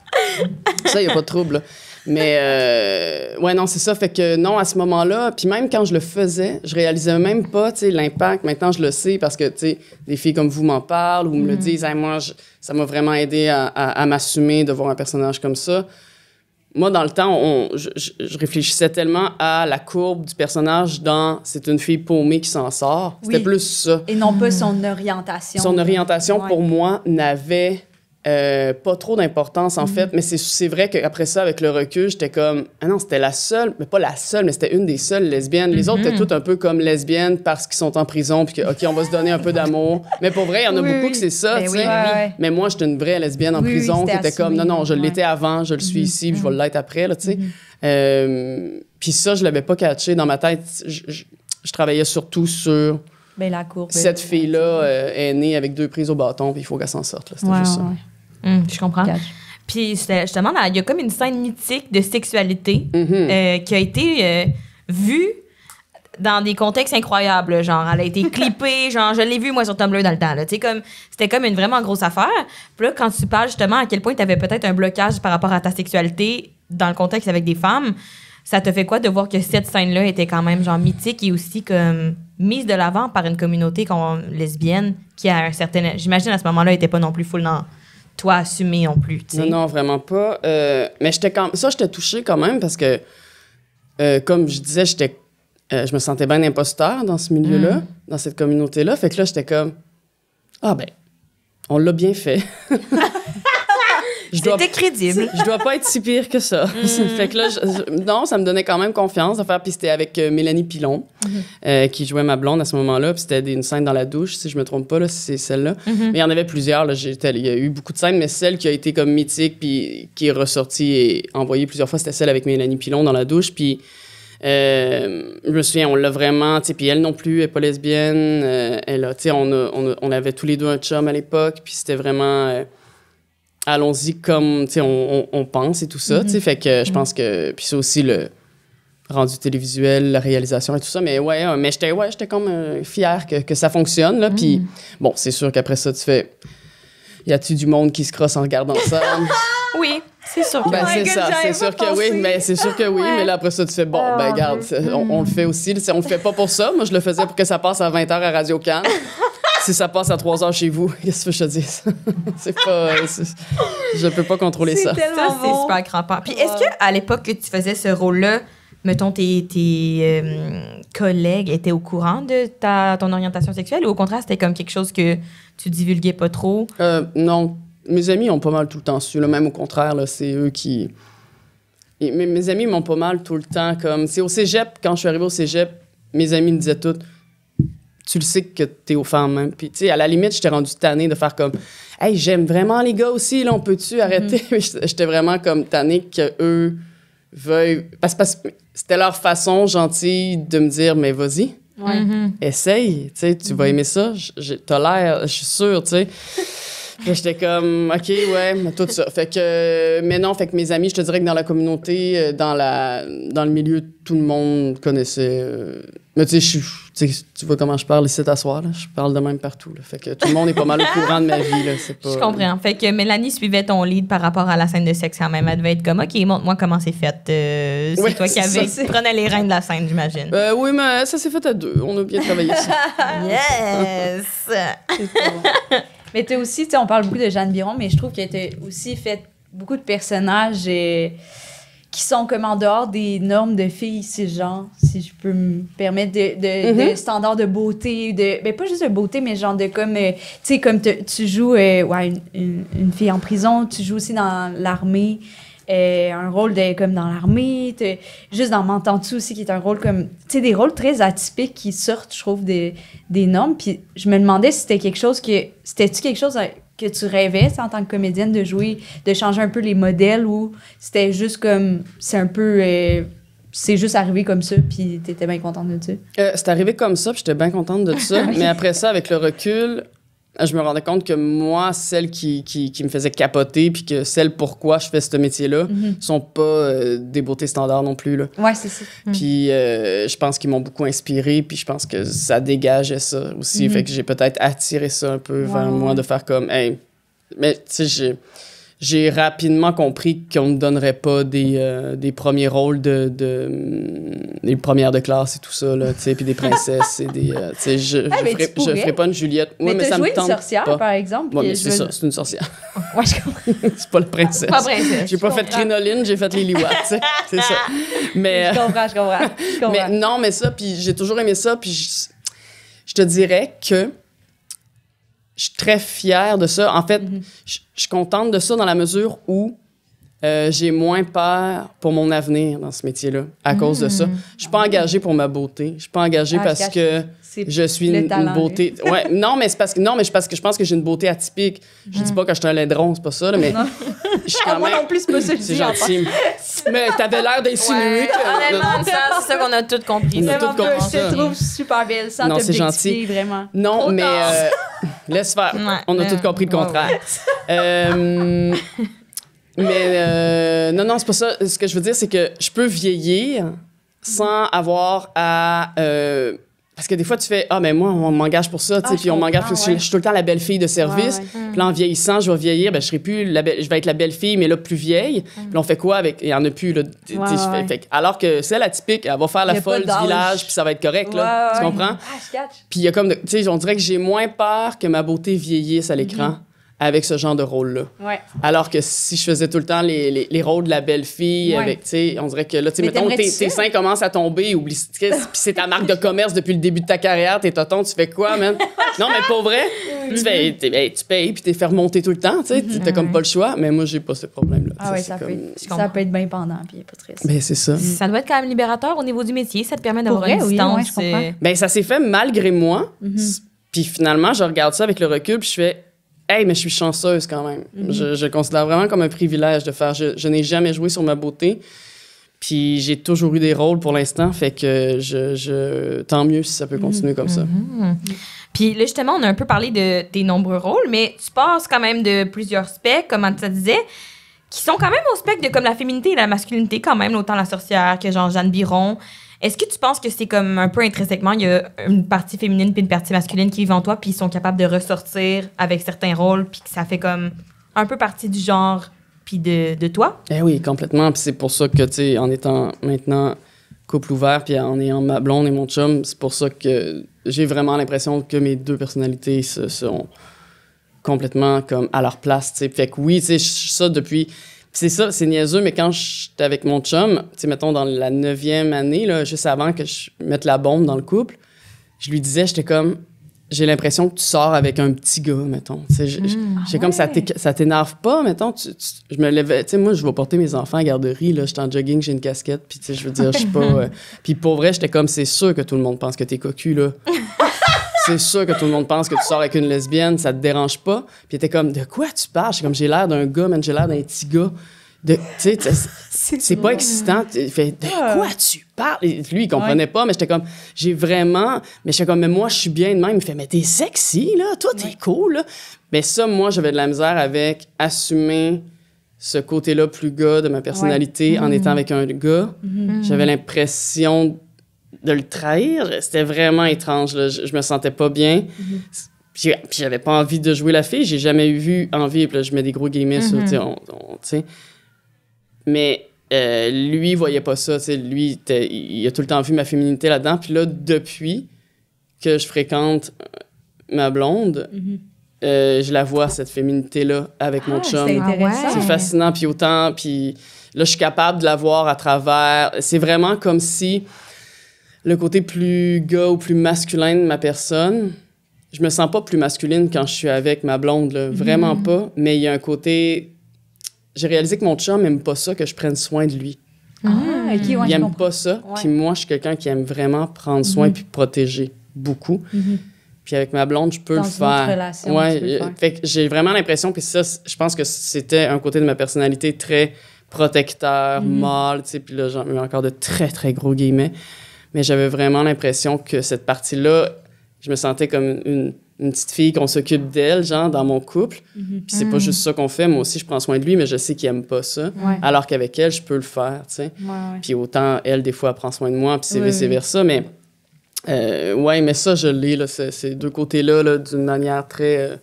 Ça, y a pas de trouble, là. Mais, ouais, non, c'est ça. Fait que non, à ce moment-là, puis même quand je le faisais, je réalisais même pas, tu sais, l'impact. Maintenant, je le sais parce que, tu sais, des filles comme vous m'en parlent ou me le disent. Hey, moi, ça m'a vraiment aidé à m'assumer de voir un personnage comme ça. Moi, dans le temps, je réfléchissais tellement à la courbe du personnage dans « c'est une fille paumée qui s'en sort ». C'était Oui. plus ça. Et non pas son orientation. Son orientation, Ouais. pour moi, n'avait pas trop d'importance, en fait. Mais c'est vrai qu'après ça, avec le recul, j'étais comme « Ah non, c'était la seule, mais pas la seule, mais c'était une des seules lesbiennes. Les autres étaient toutes un peu comme lesbiennes parce qu'ils sont en prison puis que, OK, on va se donner un peu d'amour. » Mais pour vrai, il y en a Oui, beaucoup oui. que c'est ça, Ben tu oui, sais. Ouais. Mais moi, j'étais une vraie lesbienne en Oui, oui, prison qui c'était était comme, assumé. non, je Ouais. l'étais avant, je le suis ici, puis je vais l'être après, là, tu sais. Puis ça, je l'avais pas catché dans ma tête. Je travaillais surtout sur Ben, la courbe. cette fille-là est née avec 2 prises au bâton, puis il faut qu'elle s'en sorte, là. C'était juste ça. je comprends. Catch. Puis je te demande, il y a comme une scène mythique de sexualité qui a été vue dans des contextes incroyables. Genre, elle a été clippée, genre, je l'ai vue, moi, sur Tumblr dans le temps. Là. Tu sais, c'était comme une vraiment grosse affaire. Puis là, quand tu parles justement à quel point tu avais peut-être un blocage par rapport à ta sexualité dans le contexte avec des femmes, ça te fait quoi de voir que cette scène-là était quand même, genre, mythique et aussi comme mise de l'avant par une communauté lesbienne qui a un certain... J'imagine à ce moment-là, était pas non plus full dans toi assumé non plus, tu sais. Non, vraiment pas. Mais j'étais touchée quand même parce que, comme je disais, je me sentais bien imposteur dans ce milieu-là, dans cette communauté-là. Fait que là, j'étais comme, ah ben, on l'a bien fait. C'était crédible. Je dois pas être si pire que ça. Fait que là, non, ça me donnait quand même confiance de faire. Puis c'était avec Mélanie Pilon, qui jouait ma blonde à ce moment-là. Puis c'était une scène dans la douche, si je me trompe pas, là, si c'est celle-là. Mais il y en avait plusieurs. Là, il y a eu beaucoup de scènes, mais celle qui a été comme mythique, puis qui est ressortie et envoyée plusieurs fois, c'était celle avec Mélanie Pilon dans la douche. Puis je me souviens, on l'a vraiment, tu sais, puis elle non plus, elle est pas lesbienne. Elle a, tu sais, on avait tous les deux un chum à l'époque, puis c'était vraiment... allons-y comme, tu sais, on pense et tout ça, tu sais. Fait que je pense que... Puis c'est aussi rendu télévisuel, la réalisation et tout ça. Mais mais j'étais comme fière que ça fonctionne, là. Puis bon, c'est sûr qu'après ça, tu fais... Y a-tu du monde qui se crosse en regardant ça? Oui, c'est sûr. Ben, Oh my c'est God, ça, j'avais c'est sûr pas que oui, pensé. mais c'est sûr que oui, mais là, après ça, tu fais, bon, Oh, ben, mon regarde, Dieu. on le fait aussi. On le fait pas pour ça. Moi, je le faisais pour que ça passe à 20h à Radio-Can. Si ça passe à 3h chez vous, qu'est-ce que je te dis? C'est pas... je peux pas contrôler ça. tellement Ça, c'est bon. super crampant. Puis est-ce qu'à l'époque que tu faisais ce rôle-là, mettons, tes collègues étaient au courant de ton orientation sexuelle ou au contraire, c'était comme quelque chose que tu divulguais pas trop? Non, mes amis ont pas mal tout le temps su. Là, même au contraire, là, c'est eux qui... Mes amis m'ont pas mal tout le temps comme... C'est au cégep, quand je suis arrivée au cégep, mes amis me disaient tout... Tu le sais que t'es aux femmes, hein. Puis, tu sais, à la limite, j'étais rendue tannée de faire comme... Hey, j'aime vraiment les gars aussi, là, on peut-tu arrêter? J'étais vraiment comme tannée qu'eux veuillent... Parce que c'était leur façon gentille de me dire, mais vas-y, Ouais. essaye, tu sais, tu vas aimer ça. T'as l'air, je suis sûre, tu sais. Puis j'étais comme, OK, ouais, tout ça. Fait que, mais non, fait que mes amis, je te dirais que dans la communauté, dans le milieu, tout le monde connaissait. Mais tu sais, tu vois comment je parle ici t'asseoir, là. Je parle de même partout, là. Fait que tout le monde est pas mal au courant de ma vie, là. C'est pas... Je comprends. Fait que Mélanie suivait ton lead par rapport à la scène de sexe quand même. Elle devait être comme, OK, montre-moi comment c'est fait. C'est Ouais, toi qui c'est prenais les rênes de la scène, j'imagine. Oui, mais ça s'est fait à deux. On a bien travaillé ça. Yes! Mais t'as aussi, tu sais, on parle beaucoup de Jeanne Biron, mais je trouve qu'elle t'a aussi fait beaucoup de personnages qui sont comme en dehors des normes de filles cisgenres, si je peux me permettre, de standards de beauté, ben pas juste de beauté, mais genre de comme, tu sais, comme tu joues une fille en prison, tu joues aussi dans l'armée, un rôle comme dans l'armée, juste dans M'entends-tu aussi, qui est un rôle comme, tu sais, des rôles très atypiques qui sortent, je trouve, des normes. Puis je me demandais si c'était quelque chose c'était-tu quelque chose que tu rêvais, en tant que comédienne, de jouer, de changer un peu les modèles, ou c'était juste comme, c'est un peu, c'est juste arrivé comme ça, puis t'étais bien contente de ça? C'est arrivé comme ça, puis j'étais bien contente de ça. Mais après ça, avec le recul, je me rendais compte que moi, celle qui me faisait capoter, puis que celle pourquoi je fais ce métier-là, sont pas des beautés standards non plus, là. Ouais, c'est ça. Puis je pense qu'ils m'ont beaucoup inspiré, puis je pense que ça dégageait ça aussi. Fait que j'ai peut-être attiré ça un peu vers moi, de faire comme, hey. Mais tu sais, j'ai rapidement compris qu'on ne donnerait pas des premiers rôles des premières de classe et tout ça, là, tu sais, puis des princesses et des... tu sais, je ferais pas une Juliette. Mais mais t'as ça joué me une tente sorcière, pas. par exemple. Ouais, puis mais c'est ça, c'est une sorcière. Ouais, je comprends. C'est pas la princesse. Pas princesse. J'ai pas fait comprends. Crinoline, j'ai fait Lily Watt, tu sais, c'est ça. Mais... Je comprends. Mais non, mais ça, puis j'ai toujours aimé ça, puis je te dirais que je suis très fière de ça. En fait, je suis contente de ça dans la mesure où j'ai moins peur pour mon avenir dans ce métier-là à cause de ça. Je suis pas engagée pour ma beauté. Je suis pas engagée parce que je suis une beauté. Ouais, non, mais c'est parce que je pense que j'ai une beauté atypique. Je dis pas que je suis un laidron, c'est pas ça, là, mais je suis quand Moi même... non plus, c'est pas ça que je C'est dis, en gentil. Mais t'avais l'air d'insinuer que... Honnêtement, c'est ça qu'on a tout compris. On a C'est tout vraiment compris Je ça. te trouve super belle, sans Non, c'est t'objectifier, gentil. vraiment. Non, Trop mais tard. laisse faire. Ouais. On a tout compris le contraire. Non, c'est pas ça. Ce que je veux dire, c'est que je peux vieillir sans avoir à... parce que des fois, tu fais « Ah, mais moi, on m'engage pour ça, tu sais, Ah, puis on m'engage parce que je suis tout le temps la belle fille de service. Ouais, Puis là, en vieillissant, je vais vieillir, ben je serai plus je vais être la belle fille, mais là, plus vieille. Puis là, on fait quoi avec... Il y en a plus, là. Alors que celle atypique, elle va faire Il la y a folle pas du d'âge. village, puis ça va être correct, là. Ouais, Tu ouais. comprends? Ah, je catch. Puis il y a comme, tu sais, on dirait que j'ai moins peur que ma beauté vieillisse à l'écran avec ce genre de rôle-là. Ouais. Alors que si je faisais tout le temps les rôles de la belle fille, Ouais. avec, tu sais, on dirait que là, tu sais, Mais mettons, t'aimerais-tu tes ça? seins commencent à tomber, oublie, puis c'est ta marque de commerce depuis le début de ta carrière, tes totons, tu fais quoi, man? Non, mais pour vrai, tu payes, puis t'es fait remonter tout le temps, tu sais, t'as comme pas le choix, mais moi, j'ai pas ce problème-là. Ah ouais, c'est ça peut comme... être bien pendant, puis il n'y a pas de stress. Ben, c'est ça. Ça doit être quand même libérateur au niveau du métier. Ça te permet d'avoir Pour une vrai, oui, distance. ouais, je comprends. Ben, ça s'est fait malgré moi. Puis finalement, je regarde ça avec le recul, puis je fais hey, mais je suis chanceuse quand même. Je le considère vraiment comme un privilège de faire. Je n'ai jamais joué sur ma beauté. Puis j'ai toujours eu des rôles pour l'instant, fait que tant mieux si ça peut continuer comme ça. Puis là, justement, on a un peu parlé de tes nombreux rôles, mais tu passes quand même de plusieurs specs, comme tu disais. qui sont quand même au spectre de comme la féminité et la masculinité, quand même, autant La Sorcière que genre Jeanne Biron. Est-ce que tu penses que c'est comme un peu intrinsèquement, il y a une partie féminine puis une partie masculine qui vivent en toi, puis ils sont capables de ressortir avec certains rôles, puis que ça fait comme un peu partie du genre puis de toi? Eh oui, complètement. Puis c'est pour ça que, tu sais, en étant maintenant couple ouvert, puis en ayant ma blonde et mon chum, c'est pour ça que j'ai vraiment l'impression que mes deux personnalités sont complètement comme à leur place, tu sais. Fait que oui, tu sais, ça depuis... C'est ça, c'est niaiseux, mais quand j'étais avec mon chum, tu sais, mettons, dans la 9e année, là, juste avant que je mette la bombe dans le couple, je lui disais, j'étais comme... J'ai l'impression que tu sors avec un petit gars, mettons. Tu sais, j'ai comme ça t'énerve pas, mettons. Je me lève... Tu sais, moi, je vais porter mes enfants à la garderie, là. J'étais en jogging, j'ai une casquette, puis tu sais, je veux dire, je suis pas... Puis pour vrai, j'étais comme, c'est sûr que tout le monde pense que t'es cocu, là. C'est sûr que tout le monde pense que tu sors avec une lesbienne, ça te dérange pas. Puis t'es comme, de quoi tu parles? J'ai comme, j'ai l'air d'un gars, man, j'ai l'air d'un petit gars. Tu sais, c'est pas excitant. Il fait, de quoi tu parles? Et lui, il comprenait pas, mais j'étais comme, mais moi, je suis bien de même. Il fait, mais t'es sexy, là. Toi, t'es cool, là. Mais ça, moi, j'avais de la misère avec assumer ce côté-là plus gars de ma personnalité en étant avec un gars. J'avais l'impression de le trahir. C'était vraiment étrange, là. Je me sentais pas bien. Puis j'avais pas envie de jouer la fille. J'ai jamais eu envie. Puis là, je mets des gros guillemets sur, tu sais. Mais lui, il voyait pas ça. Lui, il a tout le temps vu ma féminité là-dedans. Puis là, depuis que je fréquente ma blonde, je la vois, cette féminité-là, avec mon chum. C'est intéressant. C'est fascinant. Puis autant... Puis là, je suis capable de la voir à travers... C'est vraiment comme si le côté plus gars ou plus masculin de ma personne... Je me sens pas plus masculine quand je suis avec ma blonde, là. Vraiment pas. Mais il y a un côté... J'ai réalisé que mon chum aime pas ça, que je prenne soin de lui. OK, ouais, Il aime pas ça. Ouais. Puis moi, je suis quelqu'un qui aime vraiment prendre soin puis protéger beaucoup. Puis avec ma blonde, je peux Dans le une faire. autre relation, tu peux le faire. Fait que j'ai vraiment l'impression que ça, je pense que c'était un côté de ma personnalité très protecteur, mâle, tu sais. Puis là, j'en mets encore de très, très gros guillemets. Mais j'avais vraiment l'impression que cette partie-là... Je me sentais comme une petite fille qu'on s'occupe d'elle, genre, dans mon couple. Puis c'est pas juste ça qu'on fait. Moi aussi, je prends soin de lui, mais je sais qu'il aime pas ça. Ouais. Alors qu'avec elle, je peux le faire, tu sais. Ouais. Puis autant, elle, des fois, elle prend soin de moi, puis c'est vice-versa. Mais, mais ça, je l'ai, là, ces deux côtés-là, là, d'une manière très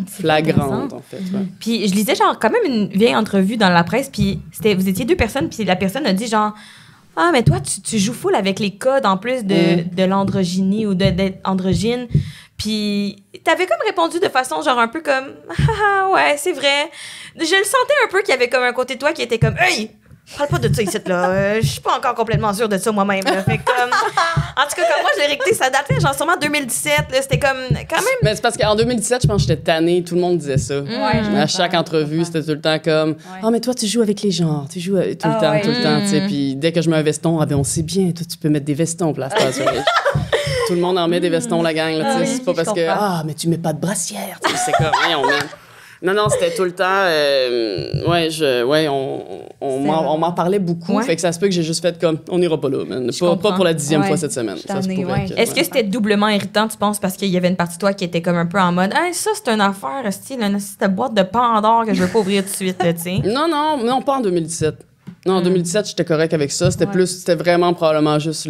flagrante, en fait. Ouais. Puis je lisais genre quand même une vieille entrevue dans la presse, puis vous étiez deux personnes, puis la personne a dit genre « Ah, mais toi, tu joues full avec les codes en plus de l'androgynie ou d'être androgyne. » Puis t'avais comme répondu de façon genre un peu comme « Ah, ouais, c'est vrai. » Je le sentais un peu qu'il y avait comme un côté de toi qui était comme « Hey! » Parle pas de ça ici, là. Je suis pas encore complètement sûre de ça moi-même. Là. Fait que, comme... En tout cas, comme moi, je l'ai réécouté, ça datait genre sûrement 2017. Là. C'était comme quand même... Mais c'est parce qu'en 2017, je pense que j'étais tannée. Tout le monde disait ça. À chaque entrevue, c'était tout le temps comme « Ah, mais toi, tu joues avec les genres. Tu joues tout le temps, tu sais. » Puis dès que je mets un veston, ah ben on sait bien, toi, tu peux mettre des vestons, place. Tout le monde en met des vestons, la gang. Là, c'est pas parce que « Ah, mais tu mets pas de brassière. » C'est comme « on met... » Non, c'était tout le temps... on m'en parlait beaucoup. Ouais. Fait que ça se peut que j'ai juste fait comme, on n'ira pas là, man. Pas pour la 10e fois cette semaine. Ça se pourrait que, Est-ce que c'était doublement irritant, tu penses, parce qu'il y avait une partie de toi qui était comme un peu en mode, hey, ça, c'est une affaire, style, cette boîte de Pandore que je veux pas ouvrir tout de suite, tu sais. Non, pas en 2017. Non, en 2017, j'étais correct avec ça. C'était vraiment probablement juste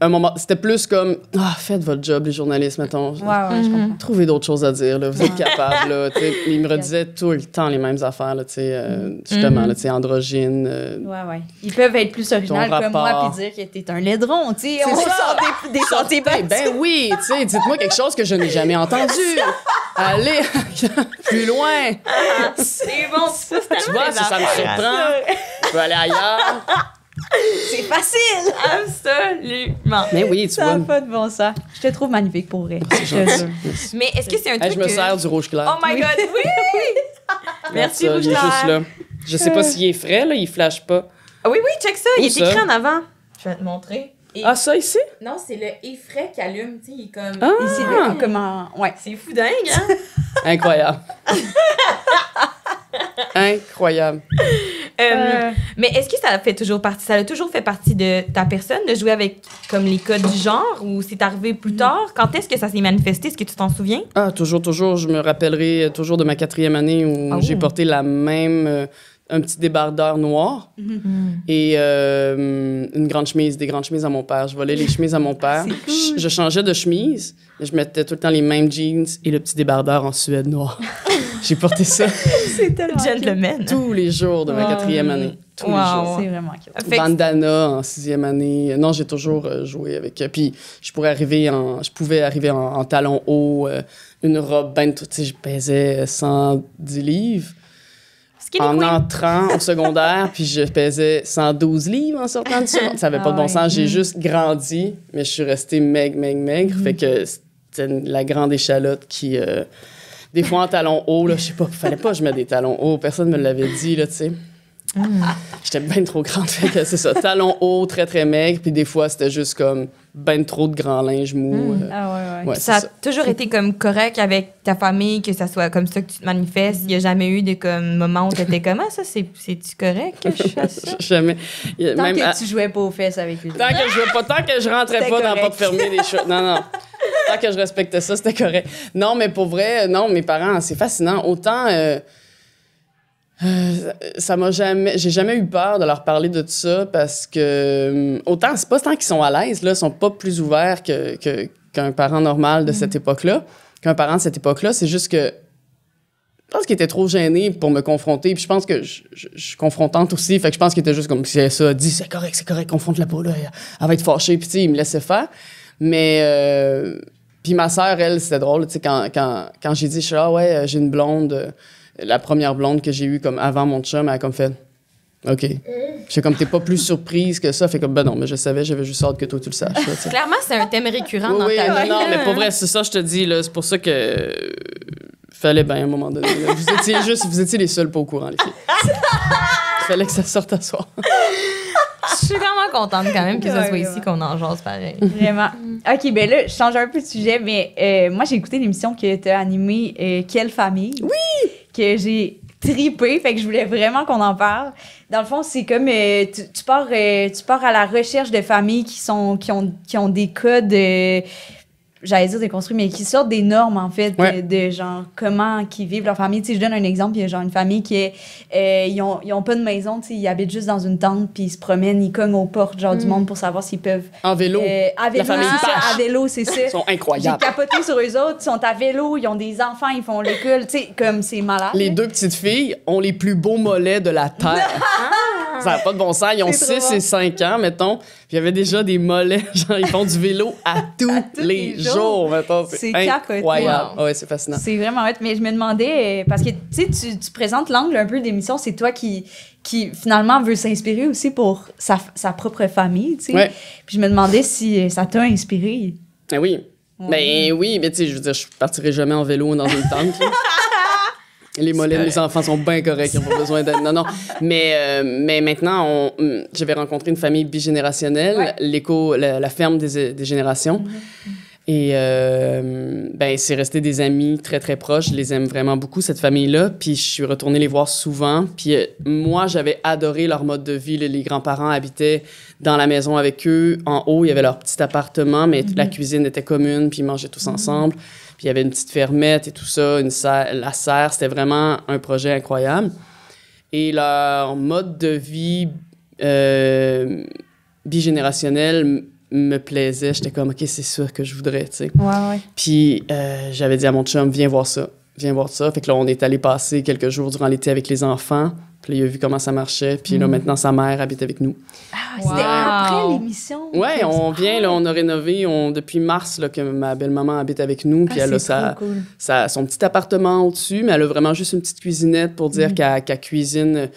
un moment, c'était plus comme faites votre job, les journalistes, mettons. Je comprends. Trouvez d'autres choses à dire, là. Vous êtes capables, là. Ils me redisaient tout le temps les mêmes affaires, là, justement, là, androgyne. Ils peuvent être plus originaux que moi rapport. puis dire que t'es un laidron, tu sais. On ça. sort des sentiers battus. Ben oui, tu sais, dites-moi quelque chose que je n'ai jamais entendu. Allez plus loin. C'est bon, ça, Tu vois, si ça me surprend, je peux aller ailleurs. C'est facile! Absolument. Mais oui, tu Ça vois. n'a pas de bon sens. Je te trouve magnifique pour vrai. C'est gentil. Mais est-ce que c'est un truc Je me sers du rouge clair. Oh my God, oui! Merci, ça, rouge il est clair. juste là. Je sais pas s'il est frais, là, il flash pas. Ah oui, check ça. Où Il est ça? écrit en avant. Je vais te montrer. Et... Ah, ça ici? Non, c'est le effray qui allume, tu sais, il est comme... Ah! Ici, comment... Ouais. C'est fou dingue, hein? Incroyable. Incroyable. Mais est-ce que ça a toujours fait partie de ta personne de jouer avec comme les codes du genre ou c'est arrivé plus tard? Quand est-ce que ça s'est manifesté? Est-ce que tu t'en souviens? Ah, toujours. Je me rappellerai toujours de ma 4e année où j'ai porté la même... un petit débardeur noir et une grande chemise, des grandes chemises à mon père. Je volais les chemises à mon père. Je changeais de chemise, mais je mettais tout le temps les mêmes jeans et le petit débardeur en suède noir. J'ai porté ça C'est tellement Gentleman. tous les jours de ma 4e année. Tous les jours. C'est vraiment cute. Fait que- Bandana en 6e année. Non, j'ai toujours joué avec. Puis je pouvais arriver en talons hauts, une robe ben tu sais, je pesais 110 livres. Skinny En queen. entrant au secondaire, puis je pesais 112 livres en sortant du secondaire. Ça n'avait pas de bon sens. J'ai juste grandi, mais je suis restée maigre. Fait que c'était la grande échalote qui... des fois en talons hauts, là, je sais pas, fallait pas que je mette des talons hauts. Personne me l'avait dit, là, tu sais. J'étais bien trop grande, fait que c'est ça. Talons hauts, très, très maigres, puis des fois, c'était juste comme ben trop de grand linge mou. Ah ouais. Ouais, Ça a c'est ça. toujours été comme correct avec ta famille, que ça soit comme ça que tu te manifestes. Il n'y a jamais eu de comme moment où tu étais comme, ah, ça, c'est-tu correct que je fasse ça? Jamais. Tant Même que tu jouais pas aux fesses avec lui. tant que je rentrais C'était pas dans la correct. porte fermée des choses. Non. Tant que je respectais ça, c'était correct. Non, mais pour vrai, non, mes parents, c'est fascinant. Autant, j'ai jamais eu peur de leur parler de tout ça parce que, autant, c'est pas tant qu'ils sont à l'aise, là, ils sont pas plus ouverts qu'un parent normal de cette époque-là. Qu'un parent de cette époque-là, c'est juste que je pense qu'il était trop gêné pour me confronter. Puis je pense que je suis confrontante aussi. Fait que je pense qu'il était juste comme, si ça dit, c'est correct, confronte-la pas, là. Elle va être fâchée. Puis tu sais, il me laissait faire. Mais, puis ma sœur, elle, c'était drôle, tu sais, quand j'ai dit, je suis là, ouais, j'ai une blonde, la première blonde que j'ai eue comme avant mon chum, elle a comme fait, OK. J'étais comme, t'es pas plus surprise que ça. Fait comme, ben non, mais je savais, j'avais juste hâte que toi, tu le saches, là, tu sais. Clairement, c'est un thème récurrent dans Oui, ta vie. non, mais pour vrai, c'est ça, je te dis, là, c'est pour ça que fallait bien à un moment donné. Là. Vous étiez les seuls pas au courant, les filles. Fallait que ça sorte à soir. Je suis vraiment contente quand même que ça soit Ouais, ici qu'on en jase pareil. Vraiment. OK, ben là, je change un peu de sujet, mais moi, j'ai écouté l'émission que tu as animée, Quelle famille? Oui! Que j'ai tripé, fait que je voulais vraiment qu'on en parle. Dans le fond, c'est comme tu pars à la recherche de familles qui ont des codes, j'allais dire déconstruits, mais qui sortent des normes, en fait, Ouais. de genre comment qu'ils vivent leur famille. Tu sais, je donne un exemple, il y a genre une famille qui est, ils ont pas de maison, tu sais, ils habitent juste dans une tente, puis ils se promènent, ils cognent aux portes, genre, du monde pour savoir s'ils peuvent... En vélo. à vélo, La famille c'est ça, Pache. à vélo, c'est ça. Ils sont incroyables. J'ai capoté sur eux autres, ils sont à vélo, ils ont des enfants, ils font l'école, tu sais, comme c'est malade. Les deux petites filles ont les plus beaux mollets de la Terre. Ça n'a pas de bon sens. Ils ont C'est trop 6 bon. et 5 ans, mettons. Puis il y avait déjà des mollets. Genre, ils font du vélo à tous les jours, mettons. C'est incroyable. capoté. Ah ouais, c'est fascinant. C'est vraiment hot, mais je me demandais, parce que tu sais, tu présentes l'angle un peu d'émission, c'est toi qui finalement veut s'inspirer aussi pour sa propre famille, tu sais. Ouais. Puis je me demandais si ça t'a inspiré. Ben oui. Ben oui, mais tu sais, je veux dire, je partirai jamais en vélo dans une tente. là. Les mollets de mes enfants sont bien corrects, ils n'ont pas besoin d'aide. Non. Mais maintenant, j'avais rencontré une famille bigénérationnelle, la ferme des générations. Et ben, c'est resté des amis très, très proches. Je les aime vraiment beaucoup, cette famille-là. Puis je suis retournée les voir souvent. Puis moi, j'avais adoré leur mode de vie. Les grands-parents habitaient dans la maison avec eux. En haut, il y avait leur petit appartement, mais la cuisine était commune, puis ils mangeaient tous ensemble. Puis il y avait une petite fermette et tout ça, la serre. C'était vraiment un projet incroyable. Et leur mode de vie bigénérationnel me plaisait. J'étais comme, OK, c'est ça que je voudrais, tu sais. Ouais. Puis j'avais dit à mon chum, viens voir ça. Fait que là, on est allé passer quelques jours durant l'été avec les enfants. Puis là, il a vu comment ça marchait. Puis là, maintenant, sa mère habite avec nous. Ah, Wow. c'était après l'émission. Ouais, on vient, là, on a rénové depuis mars là, que ma belle-maman habite avec nous. Puis elle a cool. son petit appartement au-dessus, mais elle a vraiment juste une petite cuisinette pour dire qu'elle cuisine.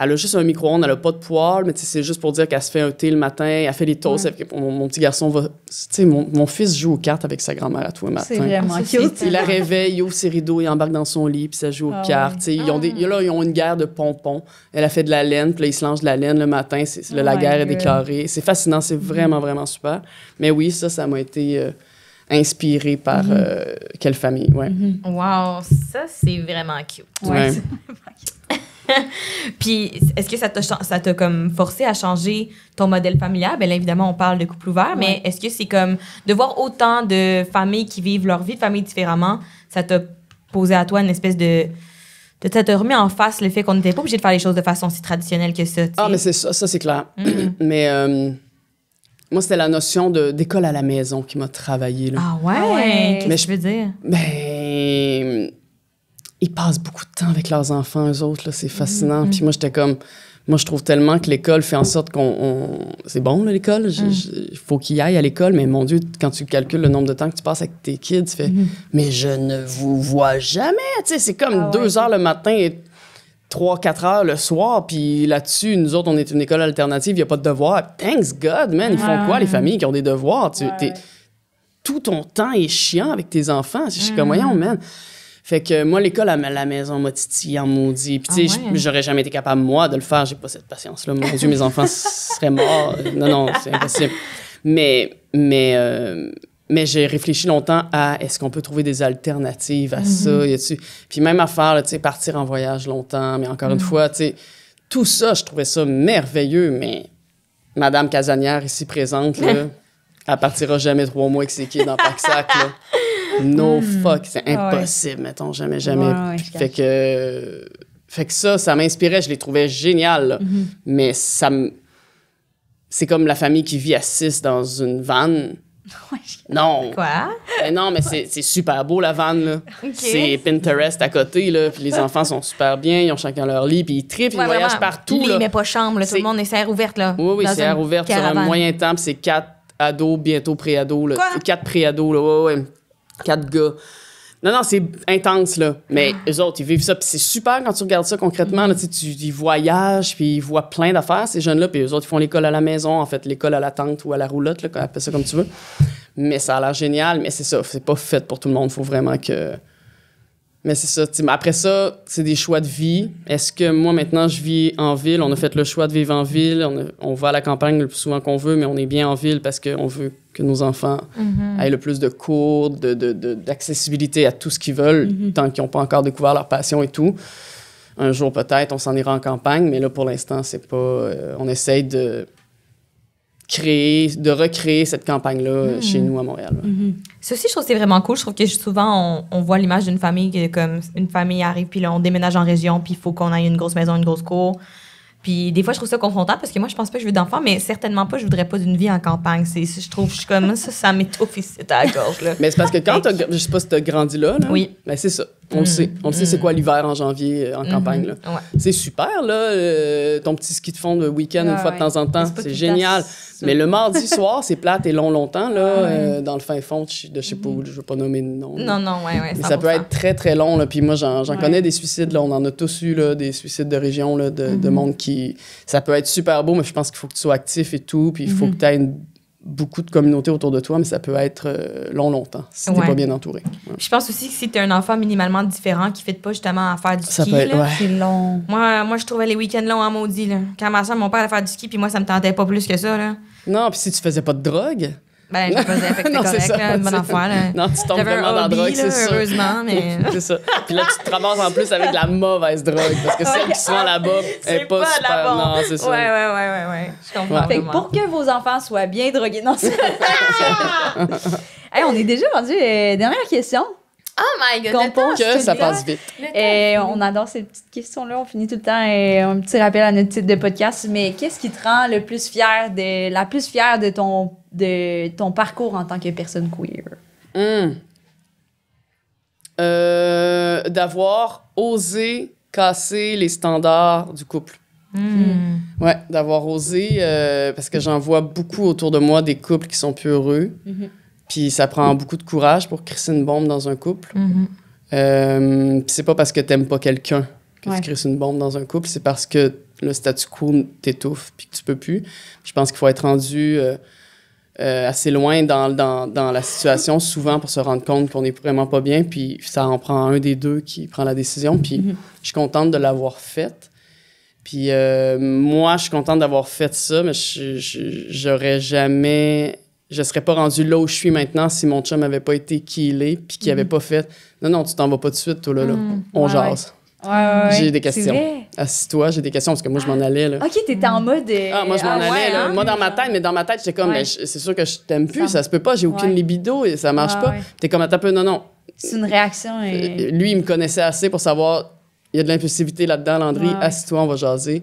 Elle a juste un micro-ondes, elle a pas de poêle, mais tu sais, c'est juste pour dire qu'elle se fait un thé le matin, elle fait les toasts. Avec, mon petit garçon va... Tu sais, mon fils joue aux cartes avec sa grand-mère à tous les matins. C'est vraiment Ah, ça, cute. Il la réveille, il ouvre ses rideaux, il embarque dans son lit, puis ça joue aux Ah cartes. ouais. Tu sais, ils ont une guerre de pompons. Elle a fait de la laine, puis là, ils se langent de la laine le matin. La Oh guerre my est God. déclarée. C'est fascinant, c'est vraiment, vraiment super. Mais oui, ça m'a été inspiré par Quelle famille, ouais. Wow, ça, c'est vraiment cute. Ouais. Puis, est-ce que ça t'a comme forcé à changer ton modèle familial? Bien évidemment, on parle de couple ouvert, mais est-ce que c'est comme de voir autant de familles qui vivent leur vie de famille différemment, ça t'a posé à toi une espèce de ça t'a remis en face le fait qu'on n'était pas obligé de faire les choses de façon si traditionnelle que ça, tu sais? Ah, mais c'est ça c'est clair. Mais moi, c'était la notion d'école à la maison qui m'a travaillé, là. Ah ouais? Ah ouais. Qu'est-ce Mais que tu veux dire? Ben, ils passent beaucoup de temps avec leurs enfants, eux autres, là, c'est fascinant. Puis moi, j'étais comme... Moi, je trouve tellement que l'école fait en sorte c'est bon, là, l'école. Il faut qu'ils aillent à l'école, mais mon Dieu, quand tu calcules le nombre de temps que tu passes avec tes kids, tu fais « Mais je ne vous vois jamais! » Tu sais, c'est comme 2 heures le matin et 3-4 heures le soir. Puis là-dessus, nous autres, on est une école alternative, il n'y a pas de devoirs. Thanks God, man! Ils font quoi, les familles qui ont des devoirs? Tout ton temps est chiant avec tes enfants. Je suis comme « Voyons, man! » Fait que moi, l'école à la maison m'a titillé en maudit. Puis, tu sais, j'aurais jamais été capable, moi, de le faire. J'ai pas cette patience-là. Mon Dieu, mes enfants seraient morts. Non, c'est impossible. Mais j'ai réfléchi longtemps à est-ce qu'on peut trouver des alternatives à ça? Puis même à faire, tu sais, partir en voyage longtemps. Mais encore une fois, tu sais, tout ça, je trouvais ça merveilleux. Mais Madame Casanière, ici présente, là, elle partira jamais 3 mois avec ses kids en pack-sac, là. No fuck, c'est impossible, mettons, jamais. Fait que ça m'inspirait, je les trouvais géniales, là. Mais c'est comme la famille qui vit à 6 dans une vanne. Non. Quoi? Non, mais c'est super beau, la vanne, là. C'est Pinterest à côté, là, puis les enfants sont super bien, ils ont chacun leur lit, puis ils trippent, ils voyagent partout, lit, là. mais pas chambre, là, tout le monde est serre ouverte, là. Oui, dans serre une ouverte sur un caravane. moyen temps, puis c'est 4 ados, bientôt pré-ados, là. Quoi? 4 pré-ados, là, ouais. 4 gars. Non, c'est intense, là. Mais eux autres, ils vivent ça. Puis c'est super quand tu regardes ça concrètement. Là, ils voyagent, puis ils voient plein d'affaires, ces jeunes-là. Puis eux autres, ils font l'école à la maison, en fait, l'école à la tente ou à la roulotte, là, appelle ça comme tu veux. Mais ça a l'air génial. Mais c'est ça, c'est pas fait pour tout le monde. Il faut vraiment que... Mais c'est ça. Mais après ça, c'est des choix de vie. Est-ce que moi, maintenant, je vis en ville? On a fait le choix de vivre en ville. On va à la campagne le plus souvent qu'on veut, mais on est bien en ville parce qu'on veut que nos enfants aient le plus de cours, d'accessibilité à tout ce qu'ils veulent, tant qu'ils n'ont pas encore découvert leur passion et tout. Un jour, peut-être, on s'en ira en campagne, mais là, pour l'instant, c'est pas... on essaye de recréer cette campagne-là chez nous à Montréal. Ça aussi, je trouve que c'est vraiment cool. Je trouve que souvent, on voit l'image d'une famille que, comme une famille arrive, puis là, on déménage en région, puis il faut qu'on ait une grosse maison, une grosse cour. Puis des fois, je trouve ça confrontant parce que moi, je pense pas que je veux d'enfants, mais certainement pas, je voudrais pas d'une vie en campagne. Je trouve, je suis comme ça m'étouffe ici à la gorge, là. Mais c'est parce que quand je sais pas si t'as grandi là, Oui. Ben c'est ça. On le sait. On le sait c'est quoi l'hiver en janvier en campagne, là. Ouais. C'est super, là, ton petit ski de fond de week-end une fois de temps en temps. C'est pas tout C'est le génial. temps ça. Mais le mardi soir, c'est plate et longtemps, là, dans le fin fond de je sais pas où, je veux pas nommer de nom. Non, ouais. Mais ça peut être très, très long, là. Puis moi, j'en connais des suicides, là. On en a tous eu, là, des suicides de région, là, de monde qui... Ça peut être super beau, mais je pense qu'il faut que tu sois actif et tout. Puis il faut que tu aies beaucoup de communautés autour de toi, mais ça peut être longtemps, si t'es pas bien entouré. Ouais. Je pense aussi que si t'es un enfant minimalement différent qui ne fit pas justement à faire du Ça ski, peut être, là, ouais. C'est long. Moi, je trouvais les week-ends longs en maudit, là. Quand ma soeur, mon père allait faire du ski, puis moi, ça me tentait pas plus que ça, là. Non, puis si tu faisais pas de drogue... Ben, je faisais affecter Non, c'est correct, ça, là, une bonne c'est- affaire, là. Non, tu tombes J'avais vraiment un dans la hobby, drogue, là, c'est sûr. heureusement, mais... C'est ça. Puis là, tu te ramasses en plus avec de la mauvaise drogue, parce que celle qui se vend là-bas est pas de la super... bonne. Non, c'est ça. Ouais. Je comprends. Ouais. Fait que vraiment. pour que vos enfants soient bien drogués, non, c'est... Hey, on est déjà rendu dernière question. Oh my God, Qu'on le temps, pose je Que te ça le passe dis. vite. On adore ces petites questions-là. On finit tout le temps un petit rappel à notre titre de podcast. Mais qu'est-ce qui te rend la plus fière de ton parcours en tant que personne queer? D'avoir osé casser les standards du couple. Ouais, d'avoir osé, parce que j'en vois beaucoup autour de moi des couples qui sont plus heureux. Puis ça prend beaucoup de courage pour crisser une bombe dans un couple. Puis c'est pas parce que t'aimes pas quelqu'un que Ouais. tu crisses une bombe dans un couple, c'est parce que le statu quo t'étouffe puis que tu peux plus. Je pense qu'il faut être rendu assez loin dans la situation souvent pour se rendre compte qu'on est vraiment pas bien, puis ça en prend un des deux qui prend la décision. Puis je suis contente de l'avoir faite. Puis moi, je suis contente d'avoir fait ça, mais j'aurais jamais... Je serais pas rendue là où je suis maintenant si mon chum avait pas été killé puis qu'il avait pas fait « Non, tu t'en vas pas tout de suite, toi, là. On Ouais, jase. J'ai des C'est questions. vrai. Assis-toi, j'ai des questions parce que moi, je m'en allais. Là. OK, t'étais en mode... Moi, je m'en allais. ouais, Là. hein? Moi, dans ma tête, j'étais comme, Ouais. mais c'est sûr que je t'aime plus, Ça- ça se peut pas, j'ai aucune Ouais. libido et ça marche Ouais, pas. ouais. T'es comme, attends un peu, non. C'est une réaction. Lui, il me connaissait assez pour savoir, il y a de l'impulsivité là-dedans, Landry, Ouais. assis-toi, on va jaser.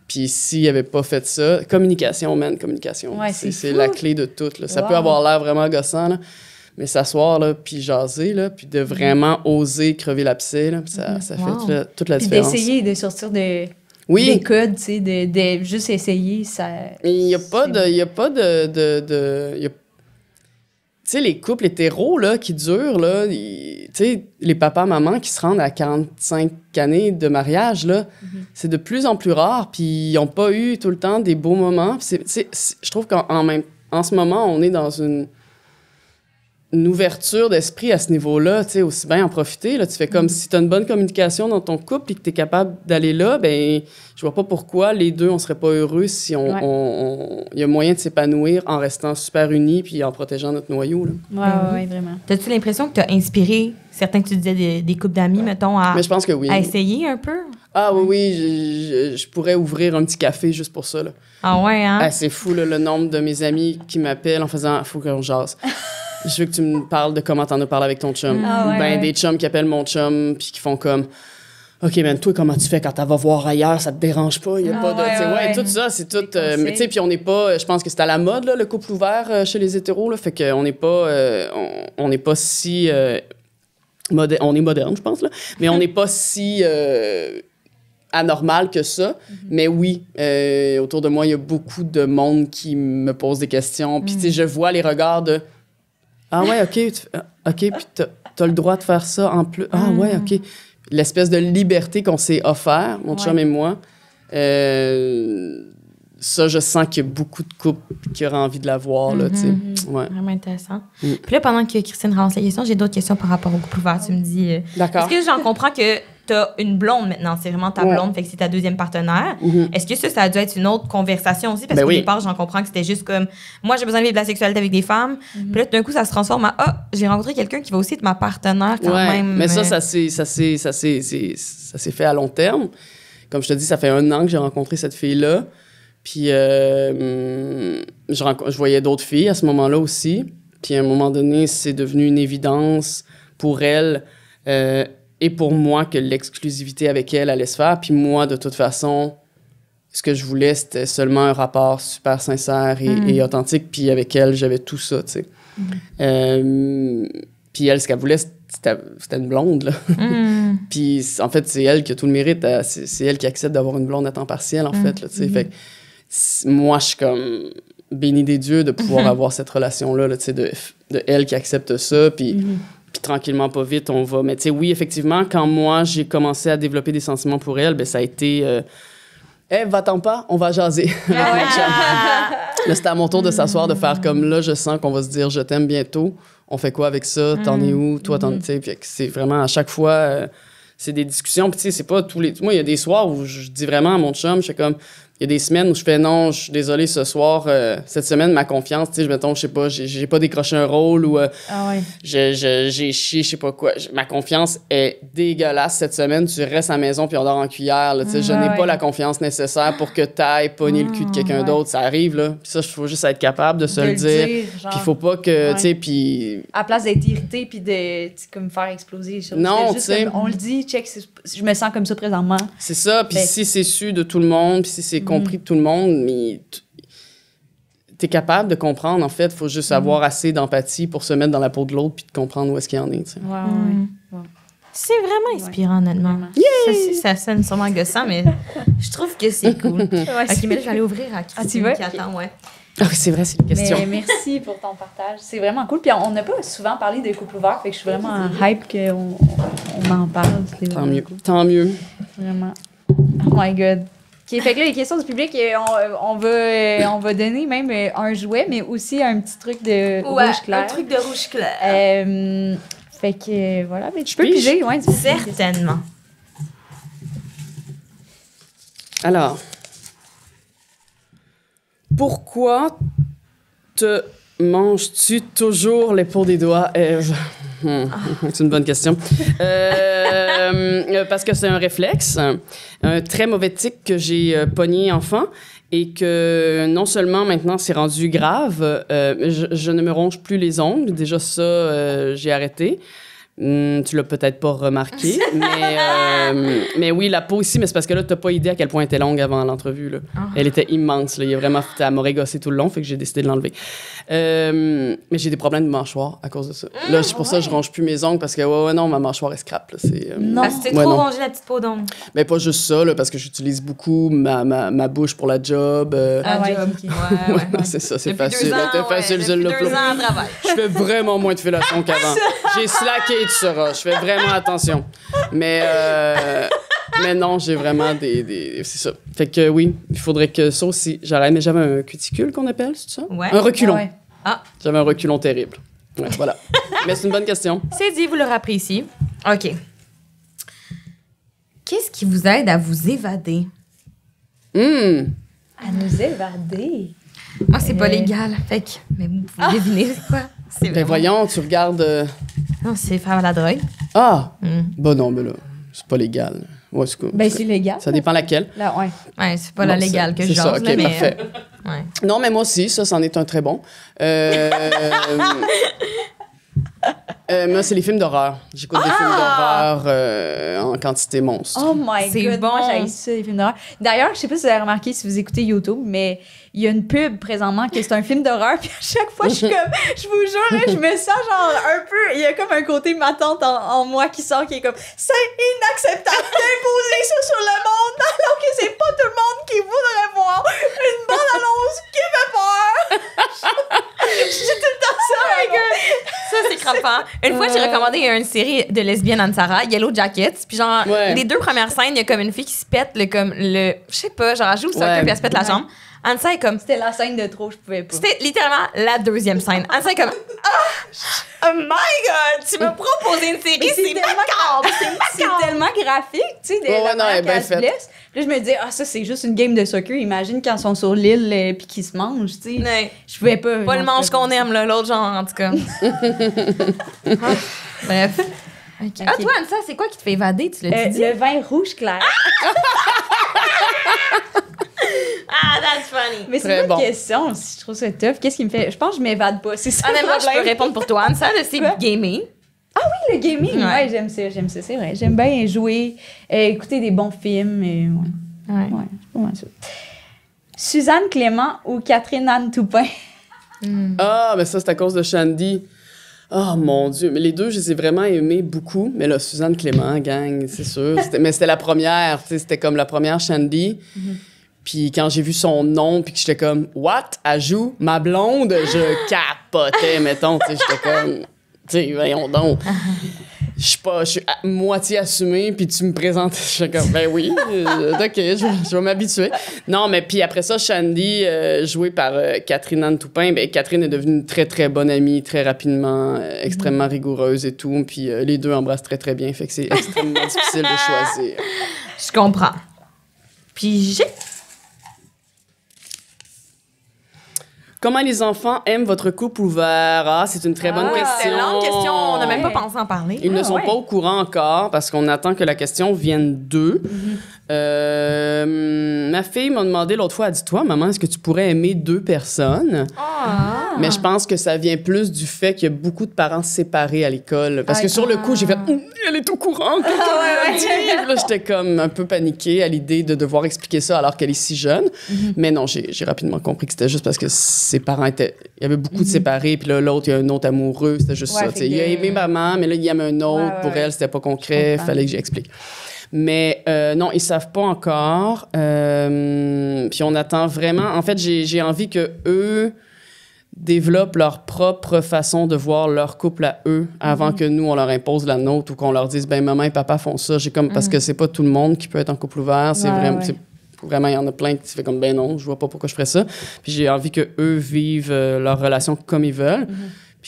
Puis s'il avait pas fait ça, communication, communication. Ouais, c'est c'est fou. la clé de tout. Là. Ça Wow. peut avoir l'air vraiment gossant, là, mais s'asseoir, là, puis jaser, là, puis de vraiment oser crever l'abcès, là, ça fait Wow. toute la Puis différence. d'essayer de sortir des Oui, codes, tu sais, de juste essayer, ça... mais il n'y a pas de... Tu sais, les couples hétéros, là, qui durent, là, tu sais, les papas-mamans qui se rendent à 45 années de mariage, là, c'est de plus en plus rare, puis ils n'ont pas eu tout le temps des beaux moments. Puis je trouve en ce moment, on est dans une ouverture d'esprit à ce niveau-là, tu sais, aussi bien en profiter, là. Tu fais comme si tu as une bonne communication dans ton couple et que tu es capable d'aller là, ben je vois pas pourquoi les deux, on serait pas heureux si il y a moyen de s'épanouir en restant super unis puis en protégeant notre noyau, là. Ouais, vraiment. T'as-tu l'impression que t'as inspiré certains que tu disais des couples d'amis, mettons, à Mais je pense que oui. essayer un peu? Ah oui, je pourrais ouvrir un petit café juste pour ça, là. Ah ouais, hein? Ah, c'est fou, là, le nombre de mes amis qui m'appellent en faisant « Faut qu'on jase ». Je veux que tu me parles de comment t'en as parlé avec ton chum. Ah ouais, ouais. Des chums qui appellent mon chum puis qui font comme « OK, man, toi, comment tu fais quand t'en vas voir ailleurs? Ça te dérange pas? Il y a pas de... ouais, tu sais, ouais. tout ça, c'est tout... conseils. mais tu sais, puis on n'est pas... Je pense que c'est à la mode, là, le couple ouvert chez les hétéros, là. Fait qu'on n'est pas... on n'est pas si... on est moderne, je pense, là. Mais on n'est pas si... anormal que ça. Mais oui, autour de moi, il y a beaucoup de monde qui me pose des questions. Puis, tu sais, je vois les regards de « Ah ouais, OK, OK, puis t'as le droit de faire ça en plus. Ah ouais, OK. » L'espèce de liberté qu'on s'est offert, mon chum et moi, ça, je sens qu'il y a beaucoup de couples qui auraient envie de la voir, là, tu sais. Ouais. Vraiment intéressant. Puis là, pendant que Christine relance la question, j'ai d'autres questions par rapport au couple ouvert. Tu me dis... D'accord. Est-ce que j'en comprends que t'as une blonde maintenant? C'est vraiment ta Ouais. blonde, fait que c'est ta deuxième partenaire. Mhm. Est-ce que ça a dû être une autre conversation aussi? Parce Ben qu'au oui. départ, j'en comprends que c'était juste comme... Moi, j'ai besoin de vivre de la sexualité avec des femmes. Puis là, d'un coup, ça se transforme à... Ah, j'ai rencontré quelqu'un qui va aussi être ma partenaire quand même. Mais ça s'est fait à long terme. Comme je te dis, ça fait 1 an que j'ai rencontré cette fille-là. Puis je voyais d'autres filles à ce moment-là aussi. Puis à un moment donné, c'est devenu une évidence pour elle et pour moi que l'exclusivité avec elle allait se faire. Puis moi, de toute façon, ce que je voulais, c'était seulement un rapport super sincère et authentique. Puis avec elle, j'avais tout ça, tu sais. Puis elle, ce qu'elle voulait, c'était une blonde, là. Puis en fait, c'est elle qui a tout le mérite. C'est elle qui accepte d'avoir une blonde à temps partiel, en fait, là, tu sais. Fait que moi, je suis comme béni des dieux de pouvoir avoir cette relation-là, là, tu sais, de elle qui accepte ça. Puis tranquillement, pas vite, on va... Mais tu sais, oui, effectivement, quand moi, j'ai commencé à développer des sentiments pour elle, ben ça a été... va-t'en pas, on va jaser. Là, c'était à mon tour de s'asseoir, de faire comme là, je sens qu'on va se dire « je t'aime bientôt ». On fait quoi avec ça? T'en es où? Toi, t'en... Tu sais, puis c'est vraiment à chaque fois... c'est des discussions, puis tu sais, c'est pas tous les... Moi, il y a des soirs où je dis vraiment à mon chum, je fais comme... Il y a des semaines où je fais non, je suis désolé ce soir, cette semaine, ma confiance, tu sais, mettons, je sais pas, j'ai pas décroché un rôle ou j'ai chié, je sais pas quoi. Ma confiance est dégueulasse cette semaine, tu restes à la maison puis on dort en cuillère, là, tu sais, je n'ai pas la confiance nécessaire pour que t'ailles pogner le cul de quelqu'un d'autre, ça arrive, là. Puis ça, il faut juste être capable de se le dire. Genre, Puis il faut pas que, tu sais, puis... à place d'être irrité puis de tu sais, comme faire exploser les choses. Non, juste tu sais. comme, on le dit, check, je me sens comme ça présentement. C'est ça, puis Ben- si c'est su de tout le monde, puis si c'est compris de tout le monde, mais t'es capable de comprendre, en fait, faut juste avoir assez d'empathie pour se mettre dans la peau de l'autre puis de comprendre où est-ce qu'il en est, tu sais. C'est vraiment inspirant, honnêtement. Vraiment. Ça, aussi, ça sonne sûrement gossant, mais je trouve que c'est cool. OK, mais là, je vais aller ouvrir à Christine tu vas? qui attend, ouais. Ah oui, c'est vrai, c'est une question. Mais merci pour ton partage. C'est vraiment cool. Puis on n'a pas souvent parlé des couples ouverts, fait que je suis vraiment en hype qu'on en parle. C'est Tant vraiment mieux, cool. tant mieux. Vraiment. Oh my God. OK, fait que là, les questions du public, on va donner même un jouet, mais aussi un petit truc de rouge clair. un truc de rouge clair. Fait que voilà, mais tu peux Pige? piger, ouais. tu peux piger. Certainement. Alors, pourquoi te manges-tu toujours les peaux des doigts, Ève? C'est une bonne question. Parce que c'est un réflexe, un très mauvais tic que j'ai pogné enfant et que non seulement maintenant c'est rendu grave, je ne me ronge plus les ongles. Déjà ça, j'ai arrêté. Tu l'as peut-être pas remarqué, mais oui, la peau ici, mais c'est parce que là, t'as pas idée à quel point elle était longue avant l'entrevue. Là. Elle était immense. Là. Il y a vraiment, elle m'aurait gossé tout le long, fait que j'ai décidé de l'enlever. Mais j'ai des problèmes de mâchoire à cause de ça. Là, c'est pour ça que je ronge plus mes ongles parce que, non, ma mâchoire est scrap. Là, Non. Parce que c'est trop rongé la petite peau d'ongle. Mais pas juste ça, là, parce que j'utilise beaucoup ma bouche pour la job. Ah ouais, job. ok. Ouais. C'est ça, c'est Depuis facile. 2 ans, C'était facile, je depuis l'ai 2 ans de travail. Je fais vraiment moins de fellation qu'avant. J'ai slacké, tu sauras. Je fais vraiment attention. Mais non, j'ai vraiment des... C'est ça. Fait que oui, il faudrait que ça aussi... J'arrête, mais j'avais un cuticule qu'on appelle, c'est ça? Ouais. Un reculon. Ouais. Ah. J'avais un reculon terrible. Ouais, voilà. Mais c'est une bonne question. C'est dit, vous l'aurez appris ici. OK. Qu'est-ce qui vous aide à vous évader? À nous évader. Moi, c'est pas légal. Fait que... Mais vous pouvez deviner c'est quoi? C'est Ben vraiment- voyons, tu regardes... Non, c'est faire la drogue. Ah! Bah non, mais là, c'est pas légal. Ouais, c'est cool. Ben, c'est légal. Ça dépend laquelle. Là, ouais. Ouais, c'est pas la Bon, légale que je c'est ça, jase, ok, là, mais... parfait. Ouais. Non, mais moi aussi, ça, c'en est un très bon. Moi, c'est les films d'horreur. J'écoute des films d'horreur en quantité monstre. Oh my C'est god, bon. moi j'ai ça, les films d'horreur. D'ailleurs, je sais pas si vous avez remarqué si vous écoutez YouTube, mais il y a une pub présentement que c'est un film d'horreur, puis à chaque fois, je suis comme, je vous jure, là, je me sens genre un peu, il y a comme un côté ma tante en moi qui sort, qui est comme, c'est inacceptable d'imposer ça sur le monde, alors que c'est pas tout le monde qui voudrait voir une bande-annonce qui fait peur. Je dis tout le temps ça, my god. Ça, c'est crampant. Une fois, j'ai recommandé une série de lesbiennes Ansara, Yellow Jackets. Puis genre, Ouais. les 2 premières scènes, il y a comme une fille qui se pète je sais pas, genre, elle joue au soccer Ouais. puis elle se pète la jambe. Ansa est comme... C'était la scène de trop, je pouvais pas. C'était littéralement la 2e scène. Ansa est comme... Oh my God! Tu m'as proposé une série, Mais c'est macabre! C'est tellement graphique, tu sais, Ouais, la non, elle est manière bien qu'elle se faite. blesse. Puis là, je me disais, ça, c'est juste une game de soccer. Imagine quand ils sont sur l'île puis qu'ils se mangent, tu sais. Ouais. Je pouvais pas. Pas le non, manche je pouvais qu'on pas. aime, là, l'autre genre, en tout cas. Ah, bref. Ah, toi, Ansa, c'est quoi qui te fait évader? Tu l'as dit? Le vin rouge clair. Ah, that's funny! Mais c'est Très une bonne bon. question. Je trouve ça tough. Qu'est-ce qui me fait. Je pense que je m'évade pas. C'est ça. Honnêtement, le je peux problème. répondre pour toi. Ansa, là, c'est Quoi? gamer. Le gaming, Ouais. ouais, j'aime ça, c'est vrai. J'aime bien jouer, écouter des bons films. Ouais, Ouais. c'est pas mal ça. Suzanne Clément ou Catherine Anne Toupin? Ah, mais ça, c'est à cause de Shandy. Oh mon Dieu. Mais les deux, je les ai vraiment aimés beaucoup. Mais là, Suzanne Clément, gang, c'est sûr. Mais c'était la première, tu sais, c'était comme la première Shandy. Puis quand j'ai vu son nom, puis que j'étais comme, what? Elle joue ma blonde? Je capotais, mettons. Tu sais, j'étais comme, tu sais, voyons donc. Je suis à moitié assumée, puis tu me présentes. Je suis comme, ben oui, OK, je vais m'habituer. Non, mais puis après ça, Shandy, jouée par Catherine Anne Toupin, ben Catherine est devenue une très, très bonne amie, très rapidement, extrêmement rigoureuse et tout. Puis les deux embrassent très, très bien, fait que c'est extrêmement difficile de choisir. Je comprends. Puis j'ai... Comment les enfants aiment votre couple ouvert? Ah, c'est une très bonne question. C'est une longue question. On n'a même pas Ouais. pensé en parler. Ils ne sont ouais. pas au courant encore parce qu'on attend que la question vienne d'eux. Ma fille m'a demandé l'autre fois, elle dit, toi, maman, est-ce que tu pourrais aimer 2 personnes? Mais je pense que ça vient plus du fait qu'il y a beaucoup de parents séparés à l'école. Parce que sur le coup, j'ai fait, elle est au courant. Quelqu'un l'a dit. Puis là, j'étais comme un peu paniquée à l'idée de devoir expliquer ça alors qu'elle est si jeune. Mais non, j'ai rapidement compris que c'était juste parce que ses parents étaient... Il y avait beaucoup de séparés, puis là, l'autre, il y a un autre amoureux, c'était juste Ouais, ça. fait Tu sais, il a que- aimé maman, mais là, il aime un autre. Ouais, Pour ouais. elle, c'était pas concret, comprends. fallait que j'explique. Mais non, ils savent pas encore. Puis on attend vraiment... En fait, j'ai envie que eux développent leur propre façon de voir leur couple à eux avant que nous, on leur impose la nôtre ou qu'on leur dise, ben maman et papa font ça. Parce que c'est pas tout le monde qui peut être en couple ouvert. C'est Ouais, vraiment... ouais. c'est- Vraiment, il y en a plein qui se fait comme, ben non, je vois pas pourquoi je ferais ça. Puis j'ai envie que eux vivent leur relation comme ils veulent.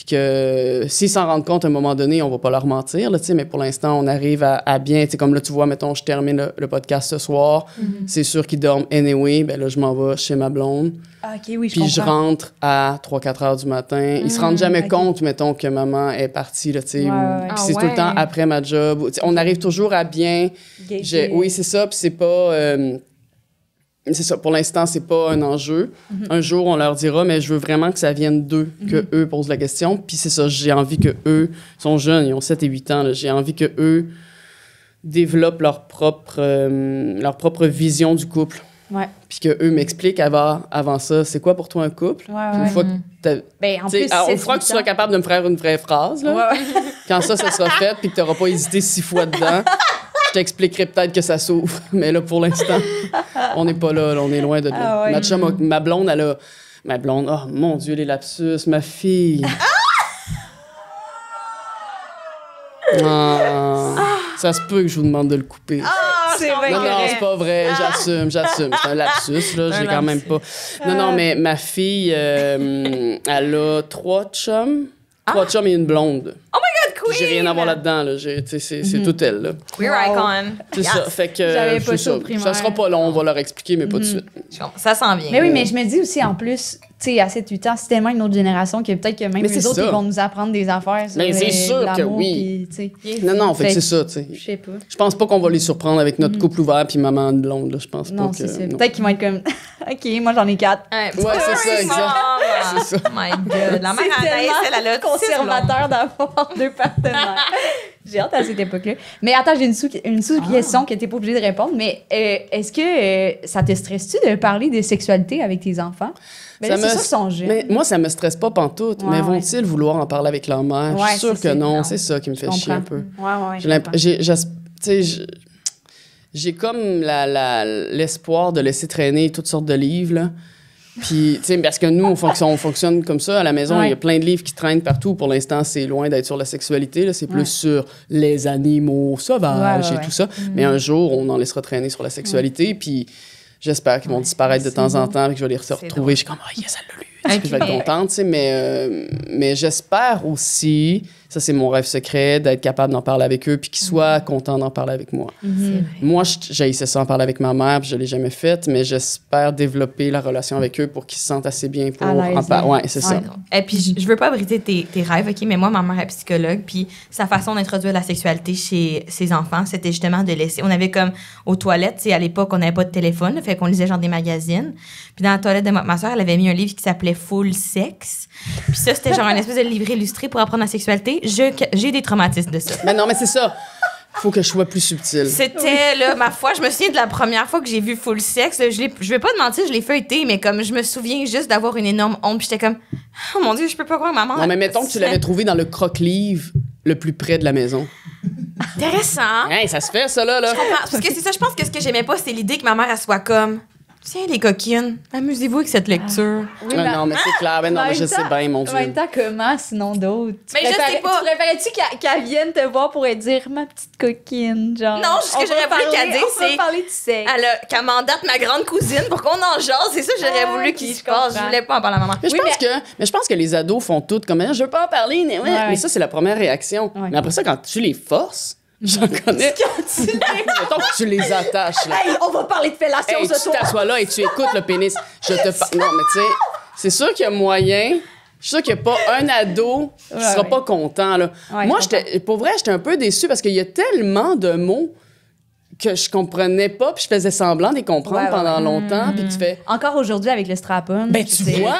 Puis que s'ils s'en rendent compte à un moment donné, on va pas leur mentir, là, tu sais, mais pour l'instant, on arrive à bien, tu sais, comme là, tu vois, mettons, je termine le podcast ce soir, c'est sûr qu'ils dorment anyway, ben là, je m'en vais chez ma blonde. Ah, OK, oui, je Puis je comprends. rentre à 3-4 heures du matin. Ils se rendent jamais ok. compte, mettons, que maman est partie, là, tu sais. Ouais, ou- ouais. puis Ah c'est tout le temps ouais. après ma job. Tu sais, on arrive toujours à bien... Oui, c'est ça, puis c'est pas... c'est ça, pour l'instant, c'est pas un enjeu. Un jour, on leur dira, mais je veux vraiment que ça vienne d'eux, que eux posent la question. Puis c'est ça, j'ai envie que eux sont jeunes, ils ont 7 et 8 ans, là, j'ai envie que eux développent leur propre vision du couple. Ouais. Puis que eux m'expliquent avant ça, c'est quoi pour toi un couple? Ouais, Puis une ouais. fois que t'as... Ben, en Tu sais, plus, alors, c'est une fois que tu seras capable de me faire une vraie phrase, là, Ouais, ouais. quand ça sera fait, puis que tu n'auras pas hésité 6 fois dedans, je t'expliquerai peut-être que ça s'ouvre. Mais là, pour l'instant, on n'est pas là, on est loin de là. Ah ouais. Ma blonde, elle a... Ma blonde, oh mon Dieu, les lapsus, ma fille. Ah, ça se peut que je vous demande de le couper. C'est vrai. Non, non, c'est pas vrai. J'assume. C'est un lapsus, là. J'ai quand même pas... Non, mais ma fille, elle a 3 chums. 3 chums et une blonde. Oh my God, Puis j'ai rien à voir là-dedans, là. C'est tout elle, là. Queer Wow. icon. C'est ça. Fait que... J'avais c'est pas ça au primaire. Ça sera pas long, on va leur expliquer, mais pas de suite. Ça s'en vient. Mais oui, mais je me dis aussi, en plus, tu sais, à 7-8 ans, c'est tellement une autre génération que peut-être que même Mais les c'est autres, ça. ils vont nous apprendre des affaires sur Mais c'est sûr que l'amour, oui. puis, tu sais. Non, fait que Fait c'est ça, tu sais. Je sais pas. Je pense pas qu'on va les surprendre avec notre couple ouvert puis maman une blonde, là. Je pense Non, pas que... c'est ça. non. Peut-être qu'ils vont être comme, OK, moi j'en ai 4. Ouais, c'est ça, exact. C'est ça. Oh my God. La mère C'est Anaïs, elle a conservateur d'avoir 2 partenaires. J'ai hâte à cette époque-là. Mais attends, j'ai une sous-question que t'es pas obligée de répondre. Mais est-ce que ça te stresse-tu de parler de sexualité avec tes enfants? Ben là, c'est sûr qu'ils sont jeunes. Mais moi, ça me stresse pas pantoute. Ouais, mais ouais. vont-ils vouloir en parler avec leur mère? Je Ouais, suis sûre c'est que ça. non. Non. C'est ça qui me fait Je chier un comprends. peu. Ouais. J'ai tu sais, j'ai comme l'espoir de laisser traîner toutes sortes de livres, là. Puis, tu sais, parce que nous, on fonctionne comme ça à la maison. Ouais. Il y a plein de livres qui traînent partout. Pour l'instant, c'est loin d'être sur la sexualité, là. C'est plus Ouais. sur les animaux sauvages Ouais, et ouais. tout ça. Mais un jour, on en laissera traîner sur la sexualité. Puis, j'espère qu'ils vont disparaître de temps en temps et que je vais les retrouver. drôle. Je suis comme, ah, yes, elle l'a lu. Et Puis puis, je vais être contente, tu sais, mais j'espère aussi, ça c'est mon rêve secret, d'être capable d'en parler avec eux puis qu'ils soient contents d'en parler avec moi. Moi, j'haïssais ça en parler avec ma mère, puis je l'ai jamais fait, mais j'espère développer la relation avec eux pour qu'ils se sentent assez bien pour À l'aise, en parler. ouais. Ouais, c'est ça. Et puis, je veux pas briser tes rêves, OK, mais moi, ma mère est psychologue, puis sa façon d'introduire la sexualité chez ses enfants, c'était justement de laisser... On avait comme, aux toilettes, tu sais, à l'époque, on n'avait pas de téléphone, là, fait qu'on lisait genre des magazines. Puis dans la toilette de ma soeur, elle avait mis un livre qui s'appelait Full Sex. Puis ça, c'était genre un espèce de livre illustré pour apprendre la sexualité. J'ai des traumatismes de ça. Mais non, mais c'est ça. Faut que je sois plus subtile. C'était, là, ma foi, je me souviens de la première fois que j'ai vu Full Sex. Là, je vais pas te mentir, je l'ai feuilleté, mais comme je me souviens juste d'avoir une énorme honte, puis j'étais comme, oh mon Dieu, je peux pas croire maman. Non, mais mettons que tu l'avais trouvé dans le croque-livre le plus près de la maison. Intéressant. Hey, ça se fait, ça, là. Je comprends. Parce que c'est ça, je pense que ce que j'aimais pas, c'est l'idée que ma mère, elle soit comme, tiens, les coquines, amusez-vous avec cette lecture. Oui, Ouais, non, mais c'est clair. Ben non, en mais je même sais temps- bien, mon En même Dieu. temps, comment, sinon d'autres? Mais je sais pas. Tu préférais-tu qu'elle vienne te voir pour dire ma petite coquine, genre? Non, ce que j'aurais voulu qu'elle dise, On va c'est- parler du sexe. Qu'elle mandate ma grande cousine pour qu'on en jase. C'est ça que j'aurais Ah, voulu ok, qu'il se je passe. Je comprends. voulais pas en parler à maman. Mais je, Oui, pense que les ados font tout comme je veux pas en parler, mais, Ouais. mais ça, c'est la première réaction. Ouais. Mais après ça, quand tu les forces, j'en connais. Mettons que tu les attaches, là. Hey, on va parler de fellation Hey, ce tu soir. t'assois là et tu écoutes le pénis. Non, mais tu sais, c'est sûr qu'il y a moyen. Je suis sûre qu'il n'y a pas un ado qui Ouais, sera ouais. pas content, là. Ouais, Moi, je pour vrai, j'étais un peu déçue parce qu'il y a tellement de mots que je comprenais pas, puis je faisais semblant de les comprendre Ouais, ouais, pendant ouais. longtemps, puis tu fais... Encore aujourd'hui avec le strap-on. Ben, tu vois!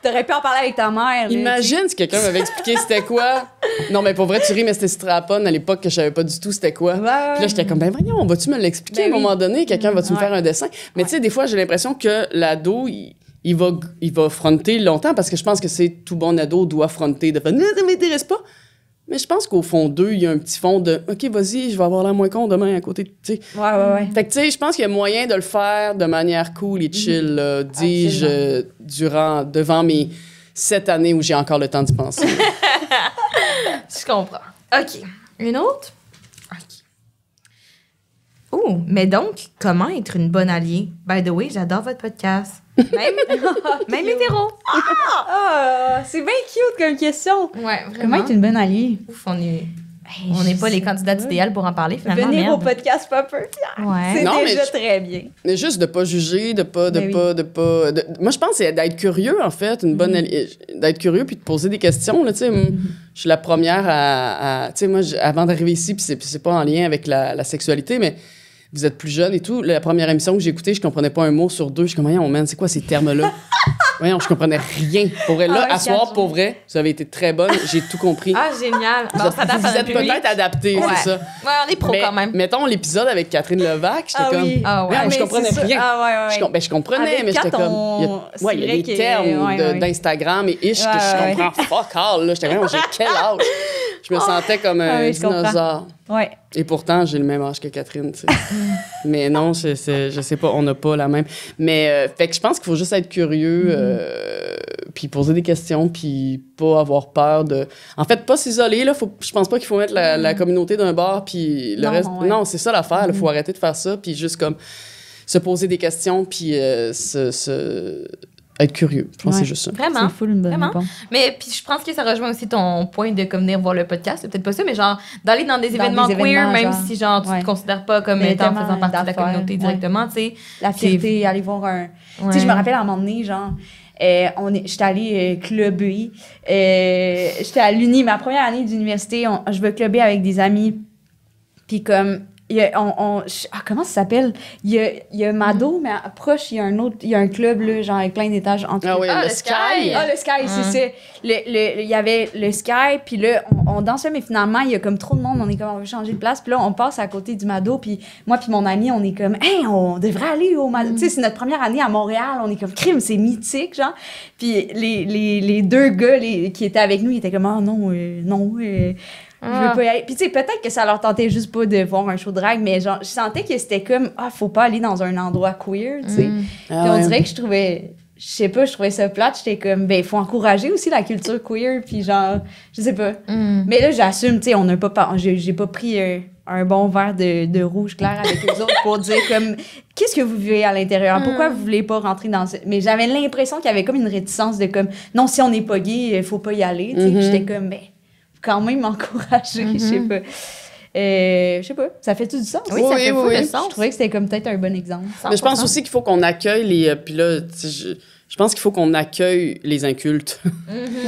T'aurais pu en parler avec ta mère. là, Imagine si quelqu'un m'avait expliqué c'était quoi. Non, mais pour vrai, tu ris, mais c'était strap-on à l'époque que je savais pas du tout c'était quoi. Ouais, Puis là, j'étais comme, ben voyons, vas-tu me l'expliquer Ben à un oui. moment donné? Quelqu'un va-tu me Ouais. faire un dessin? Mais tu sais, des fois, j'ai l'impression que l'ado, il va fronter longtemps parce que je pense que c'est tout bon ado doit fronter de faire, non, ça m'intéresse pas. Mais je pense qu'au fond d'eux, il y a un petit fond de, OK, vas-y, je vais avoir l'air moins con demain à côté, tu sais. Ouais. Fait que, tu sais, je pense qu'il y a moyen de le faire de manière cool et chill, là, dis-je, devant mes 7 années où j'ai encore le temps d'y penser. Je comprends. OK. Une autre? OK. Oh, mais donc, comment être une bonne alliée? By the way, j'adore votre podcast. Même hétéro. Ah, c'est bien cute comme question. Ouais, Comment vraiment. être une bonne alliée? Ouf, on n'est pas les candidats idéaux pour en parler, finalement. Venir au merde. podcast pas peu fier. Ouais. C'est Non, mais déjà je- très bien. Mais juste de pas juger, Ben Moi, je pense que c'est d'être curieux, en fait, une bonne d'être curieux puis de poser des questions, là, tu sais. Je suis la première à tu sais, moi, avant d'arriver ici, puis c'est pas en lien avec la sexualité, mais vous êtes plus jeune et tout. La première émission que j'ai écoutée, je comprenais pas un mot sur deux. Je suis comme, voyons, man, c'est quoi ces termes-là? Voyons, je comprenais rien. Pour vrai, là, Ah ouais, à soir, quatre pour vrai, vous avez été très bonne. J'ai tout compris. Ah, génial. Bon, on s'adapte vous à êtes notre public. peut-être adapté, Ouais. c'est ça. Ouais, on est pro Mais quand même. mettons l'épisode avec Catherine Levac, j'étais comme... Ah ouais. Ouais, je comprenais rien. Ah ouais, ouais. Je comprenais, Avec mais j'étais Kat, comme. c'est Il y a vrai des que- termes ouais. d'Instagram et ish que Ouais, je ouais. comprends fuck all. Là. J'étais comme, j'ai quel âge? Je me sentais comme un oui, je comprends. dinosaure. Ouais. Et pourtant, j'ai le même âge que Catherine, tu sais. Mais non, je sais pas, on n'a pas la même. Mais fait que je pense qu'il faut juste être curieux, puis poser des questions, puis pas avoir peur de... En fait, pas s'isoler, là. Je pense pas qu'il faut mettre la communauté d'un bord, puis le Non, reste... ouais. Non, c'est ça l'affaire, il faut arrêter de faire ça, puis juste comme se poser des questions, puis être curieux. Je pense que Ouais. c'est juste ça. Vraiment. C'est full une bonne Vraiment. réponse. Mais puis je pense que ça rejoint aussi ton point de comme venir voir le podcast. C'est peut-être pas ça, mais genre d'aller dans des événements queer, événements, même genre. si genre tu Ouais. te considères pas comme Mais étant tellement faisant partie de la d'affaires, communauté ouais. directement, tu sais. La fierté, aller voir un... Tu sais, je me rappelle à un moment donné, genre... j'étais allée clubber. J'étais à l'Uni, ma première année d'université, je veux clubber avec des amis. Puis comme... comment ça s'appelle? Il y a Mado, mais proche, il y a un club, là, genre avec plein d'étages entre Ah oui, Ah, le le Sky! Sky! Ah, le Sky, c'est ça. Il y avait le Sky, puis là, on dansait, mais finalement, il y a comme trop de monde. On est comme, on veut changer de place. Puis là, on passe à côté du Mado, puis moi puis mon ami, on est comme, hey, on devrait aller au Mado. Tu sais, c'est notre première année à Montréal. On est comme, crime, c'est mythique, genre. Puis les deux gars qui étaient avec nous, ils étaient comme, ah non, je veux pas y aller. Puis tu sais, peut-être que ça leur tentait juste pas de voir un show de drague, mais genre, je sentais que c'était comme, faut pas aller dans un endroit queer, tu sais. Puis on dirait que je trouvais ça plate. J'étais comme, ben, il faut encourager aussi la culture queer, puis genre, je sais pas. Mais là, j'assume, tu sais, on n'a pas, j'ai pas pris un bon verre de rouge clair avec eux autres pour dire comme, qu'est-ce que vous vivez à l'intérieur? Pourquoi vous voulez pas rentrer dans ce... Mais j'avais l'impression qu'il y avait comme une réticence de comme, non, si on n'est pas gay, faut pas y aller, tu sais. Puis j'étais comme, ben, quand même m'encourager, je sais pas. Je sais pas, ça fait tout du sens? Oui, ça fait full oui. de sens. Je trouvais que c'était comme peut-être un bon exemple. Mais je pense aussi qu'il faut qu'on accueille les... puis là, tu sais, je pense qu'il faut qu'on accueille les incultes.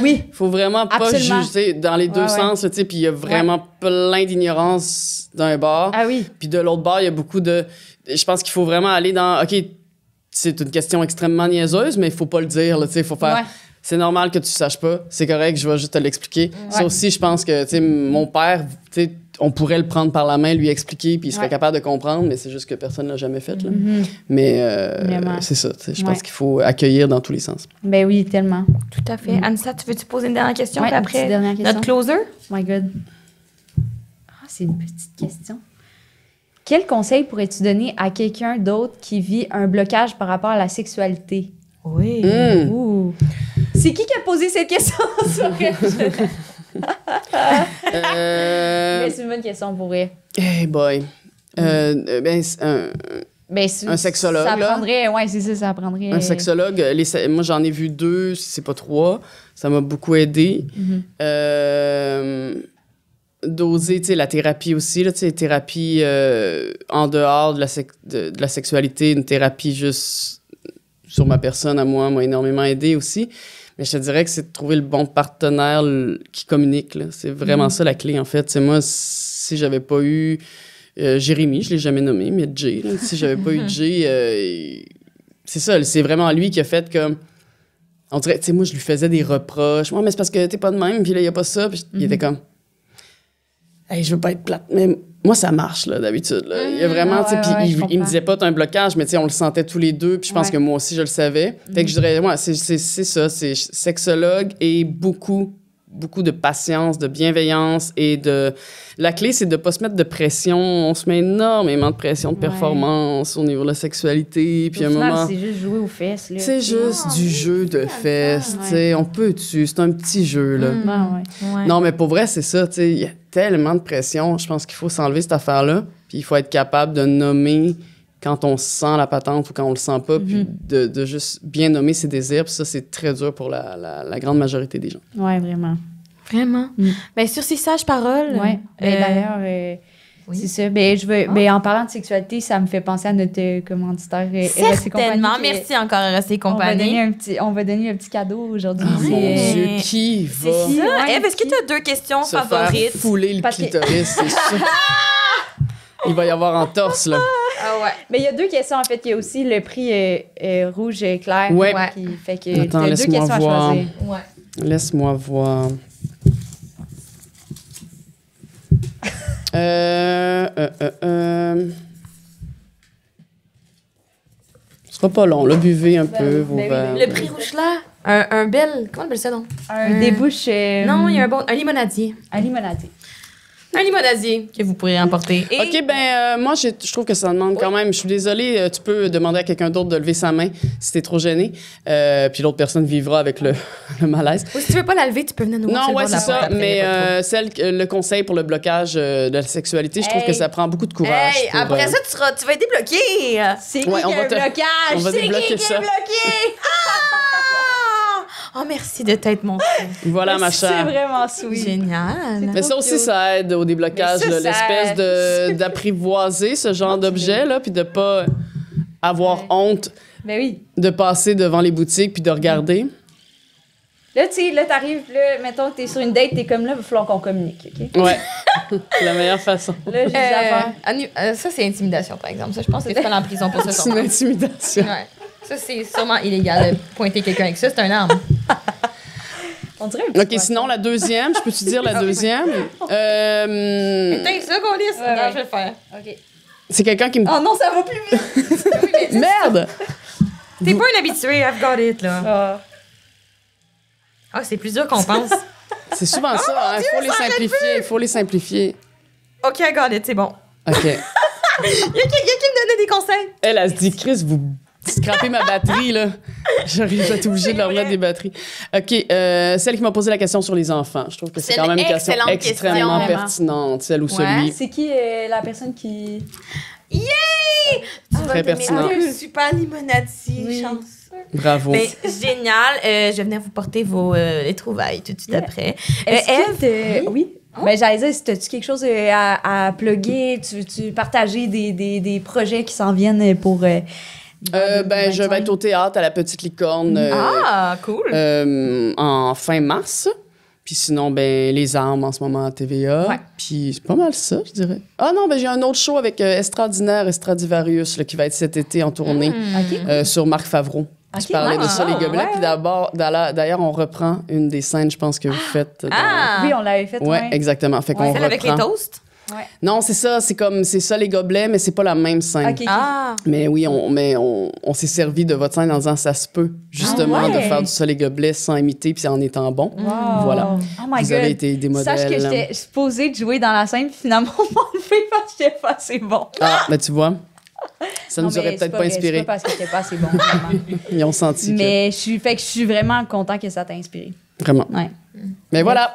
Oui. Il faut vraiment pas Absolument. juger dans les deux Ouais, ouais. sens, tu sais, puis il y a vraiment plein d'ignorance d'un bord. Ah oui. Puis de l'autre bord, il y a beaucoup de... Je pense qu'il faut vraiment aller dans... OK, c'est une question extrêmement niaiseuse, mais il faut pas le dire, là, tu sais, il faut faire... Ouais. C'est normal que tu saches pas, c'est correct, je vais juste te l'expliquer. Ça aussi, je pense que, tu sais, mon père, tu sais, on pourrait le prendre par la main, lui expliquer, puis il serait Ouais. capable de comprendre, mais c'est juste que personne l'a jamais fait, là. Mais Vraiment. c'est ça, tu sais, je Ouais. pense qu'il faut accueillir dans tous les sens. Ben oui, tellement. Tout à fait. Anissa, tu veux-tu poser une dernière question? Ouais, puis une petite après, dernière question. notre closer? Oh my God. C'est une petite question. Quel conseil pourrais-tu donner à quelqu'un d'autre qui vit un blocage par rapport à la sexualité? Oui. Ouh. C'est qui a posé cette question? Mais c'est une bonne question pour vrai. Hey boy. Ben, un sexologue, Ça là. prendrait, ouais, c'est ça, ça prendrait. un sexologue, moi j'en ai vu 2, si c'est pas 3. Ça m'a beaucoup aidé. D'oser, tu sais, la thérapie aussi, là, tu sais, thérapie en dehors de la sexualité, une thérapie juste sur ma personne à moi m'a énormément aidé aussi. Mais je te dirais que c'est de trouver le bon partenaire qui communique, là. C'est vraiment ça la clé, en fait. C'est moi, si j'avais pas eu Jérémy, je l'ai jamais nommé, mais Jay, là, si j'avais pas eu Jay, c'est ça, c'est vraiment lui qui a fait comme... On dirait, tu sais, moi, je lui faisais des reproches. Moi, mais c'est parce que t'es pas de même, puis là, il y a pas ça. Puis il était comme... Hey, je veux pas être plate, mais moi, ça marche, là, d'habitude. Là. Il y a vraiment, tu sais, puis je il me comprends. disait pas, t'as un blocage, mais tu sais, on le sentait tous les deux, puis je pense Ouais. que moi aussi, je le savais. Fait que je dirais, ouais, c'est ça, c'est sexologue et beaucoup de patience, de bienveillance et de... La clé, c'est de pas se mettre de pression. On se met énormément de pression de performance au niveau de la sexualité, puis à Au un final, moment... c'est juste jouer aux fesses, là. C'est juste du jeu de fesses, tu sais. On peut dessus, c'est un petit jeu, là. Ouais. Non, mais pour vrai, c'est ça, tu sais. Il y a tellement de pression. Je pense qu'il faut s'enlever cette affaire-là. Puis il faut être capable de nommer quand on sent la patente ou quand on le sent pas, puis de juste bien nommer ses désirs. Puis ça, c'est très dur pour la grande majorité des gens. Ouais, vraiment. Vraiment. Ben, sur ces sages paroles. Ouais. D'ailleurs, oui. c'est ça. Ben, en parlant de sexualité, ça me fait penser à notre commanditaire Eros et Compagnie. Certainement. Merci encore, Eros et Compagnie. On va donner un petit cadeau aujourd'hui. Oh mon Dieu, qui va C'est ça. Ouais, Eve, est-ce que tu as 2 questions se faire favorites? fouler le clitoris, c'est sûr. Il va y avoir en torse, là. Ah ouais. Mais il y a 2 questions, en fait. Il y a aussi le prix rouge clair. Ouais. Qui fait que Attends, t'as 2 laisse-moi questions voir. à choisir. Ouais. Laisse-moi voir. Ce sera pas long, là. Buvez un peu vos oui, verres. Le prix rouge là, un bel. Comment on appelle ça, non? Un débouche... Non, il y a un limonadier. Un limonadier. Un limonadier que vous pourrez emporter. Et OK, moi, je trouve que ça demande quand même... Je suis désolée, tu peux demander à quelqu'un d'autre de lever sa main si t'es trop gêné. Puis l'autre personne vivra avec le malaise. ou si tu veux pas la lever, tu peux venir nous voir sur Non, le ouais, bord de c'est la porte ça. après, Mais y a pas de trouble. le conseil pour le blocage de la sexualité, je trouve que ça prend beaucoup de courage. Hey, pour, après ça, tu vas être débloqué. C'est Ouais, qui on qui a va un te- blocage? on va C'est débloquer qui est ça. bloqué? Oh, merci de t'être montré. Voilà, ma C'est chère. vraiment sweet. Génial. Mais ça aussi, ça aide au déblocage, Mais ça, là, ça- l'espèce d'apprivoiser ce genre d'objet-là, puis de pas avoir honte Ben oui. de passer devant les boutiques puis de regarder. Là, tu sais, là, t'arrives, là, mettons que t'es sur une date, t'es comme là, il va falloir qu'on communique, OK? Ouais, la meilleure façon. Là, j'ai des affaires. Ça, c'est intimidation, par exemple. Ça, je pense que tu peux aller en prison pour ça. C'est une sûrement. intimidation. Ouais. Ça, c'est sûrement illégal de pointer quelqu'un avec ça. C'est un arme. On dirait un petit OK, poisson. sinon, la deuxième, je peux-tu dire la deuxième? T'as ça, qu'on lisse? Ouais, Non, ouais. je vais le faire. OK. C'est quelqu'un qui me... Oh non, ça va plus vite! Merde! T'es pas un habitué, I've got it, là. Ah. Ah, c'est plus dur qu'on pense. C'est souvent ça, hein? Il faut les simplifier. OK, I got it, c'est bon. OK. Il y a qui me donnait des conseils? Elle se dit, Chris, vous scrapez ma batterie, là. J'arrive à être obligée de leur remettre des batteries. OK, celle qui m'a posé la question sur les enfants. Je trouve que c'est C'est quand même une une question excellente extrêmement question, pertinente, celle ou Ouais. celui. C'est qui la personne qui... Yay! Tu vas Très donner pertinent. un super limonadier, Oui. chanceux. Bravo. Mais génial. Je vais venir vous porter les trouvailles tout de suite Yeah. après. Est-ce Eve? que oui? Ben, j'allais dire, si as-tu quelque chose à plugger? Tu partager des projets qui s'en viennent pour... Ben, je vais être au théâtre à la Petite Licorne Cool. en fin mars. Puis sinon, ben, les armes en ce moment à TVA. Ouais. Puis c'est pas mal ça, je dirais. Ah non, ben j'ai un autre show avec Estradinaire Estradivarius là, qui va être cet été en tournée OK. sur Marc Favreau. Ok, Je parlais de ça, les gobelets. ouais. Puis d'ailleurs, on reprend une des scènes, je pense, que vous faites. dans- Oui, on l'avait fait, Ouais, exactement. Fait qu'on Celle avec les reprend. toasts? Non, c'est ça. C'est ça, les gobelets, mais c'est pas la même scène. OK. Ah. Mais oui, on s'est servi de votre scène en disant ça se peut, justement, Ah ouais. de faire du sol et gobelets sans imiter puis en étant bon. Wow. Voilà. Oh my Vous God. avez été des modèles. Sache que j'étais supposée de jouer dans la scène, puis finalement, on m'a enlevé parce que j'étais pas assez bon. Ah, ben tu vois, ça Non, nous mais aurait c'est peut-être pas vrai, C'est inspiré. pas parce que j'étais pas assez bon, vraiment. Ils ont senti Mais je suis vraiment content que ça t'a inspiré. que... Vraiment. Ouais. Mais voilà.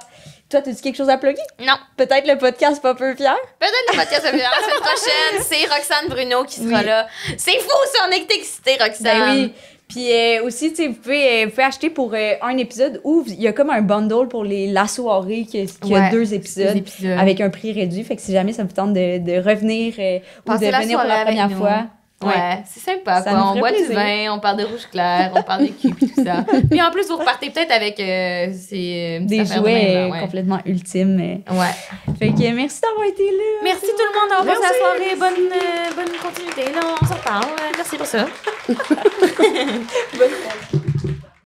Toi, as-tu quelque chose à plugger? Non. Peut-être le podcast Pas peu fier? Peut-être le podcast la semaine prochaine. C'est Roxane Bruno qui sera Oui. là. C'est fou, ça, on est excité, Roxane. Ben oui. Puis aussi, tu sais, vous pouvez acheter pour un épisode où il y a comme un bundle pour la soirée qui a Ouais, 2 épisodes. Deux épisodes. Avec un prix réduit. Fait que si jamais ça vous tente de revenir ou Passez de la venir pour soirée la première avec nous. fois. Ouais, c'est sympa, Ça quoi. nous On ferait boit plaisir. du vin, on parle de rouge clair, on parle de cul et tout ça. Puis en plus, vous repartez peut-être avec Des jouets complètement ultimes. Ouais. Fait que merci d'avoir été là. Merci tout le monde d'avoir passé Merci. la soirée. Bonne continuité. Là, on s'en reparle. Merci pour ça. Bonne soirée.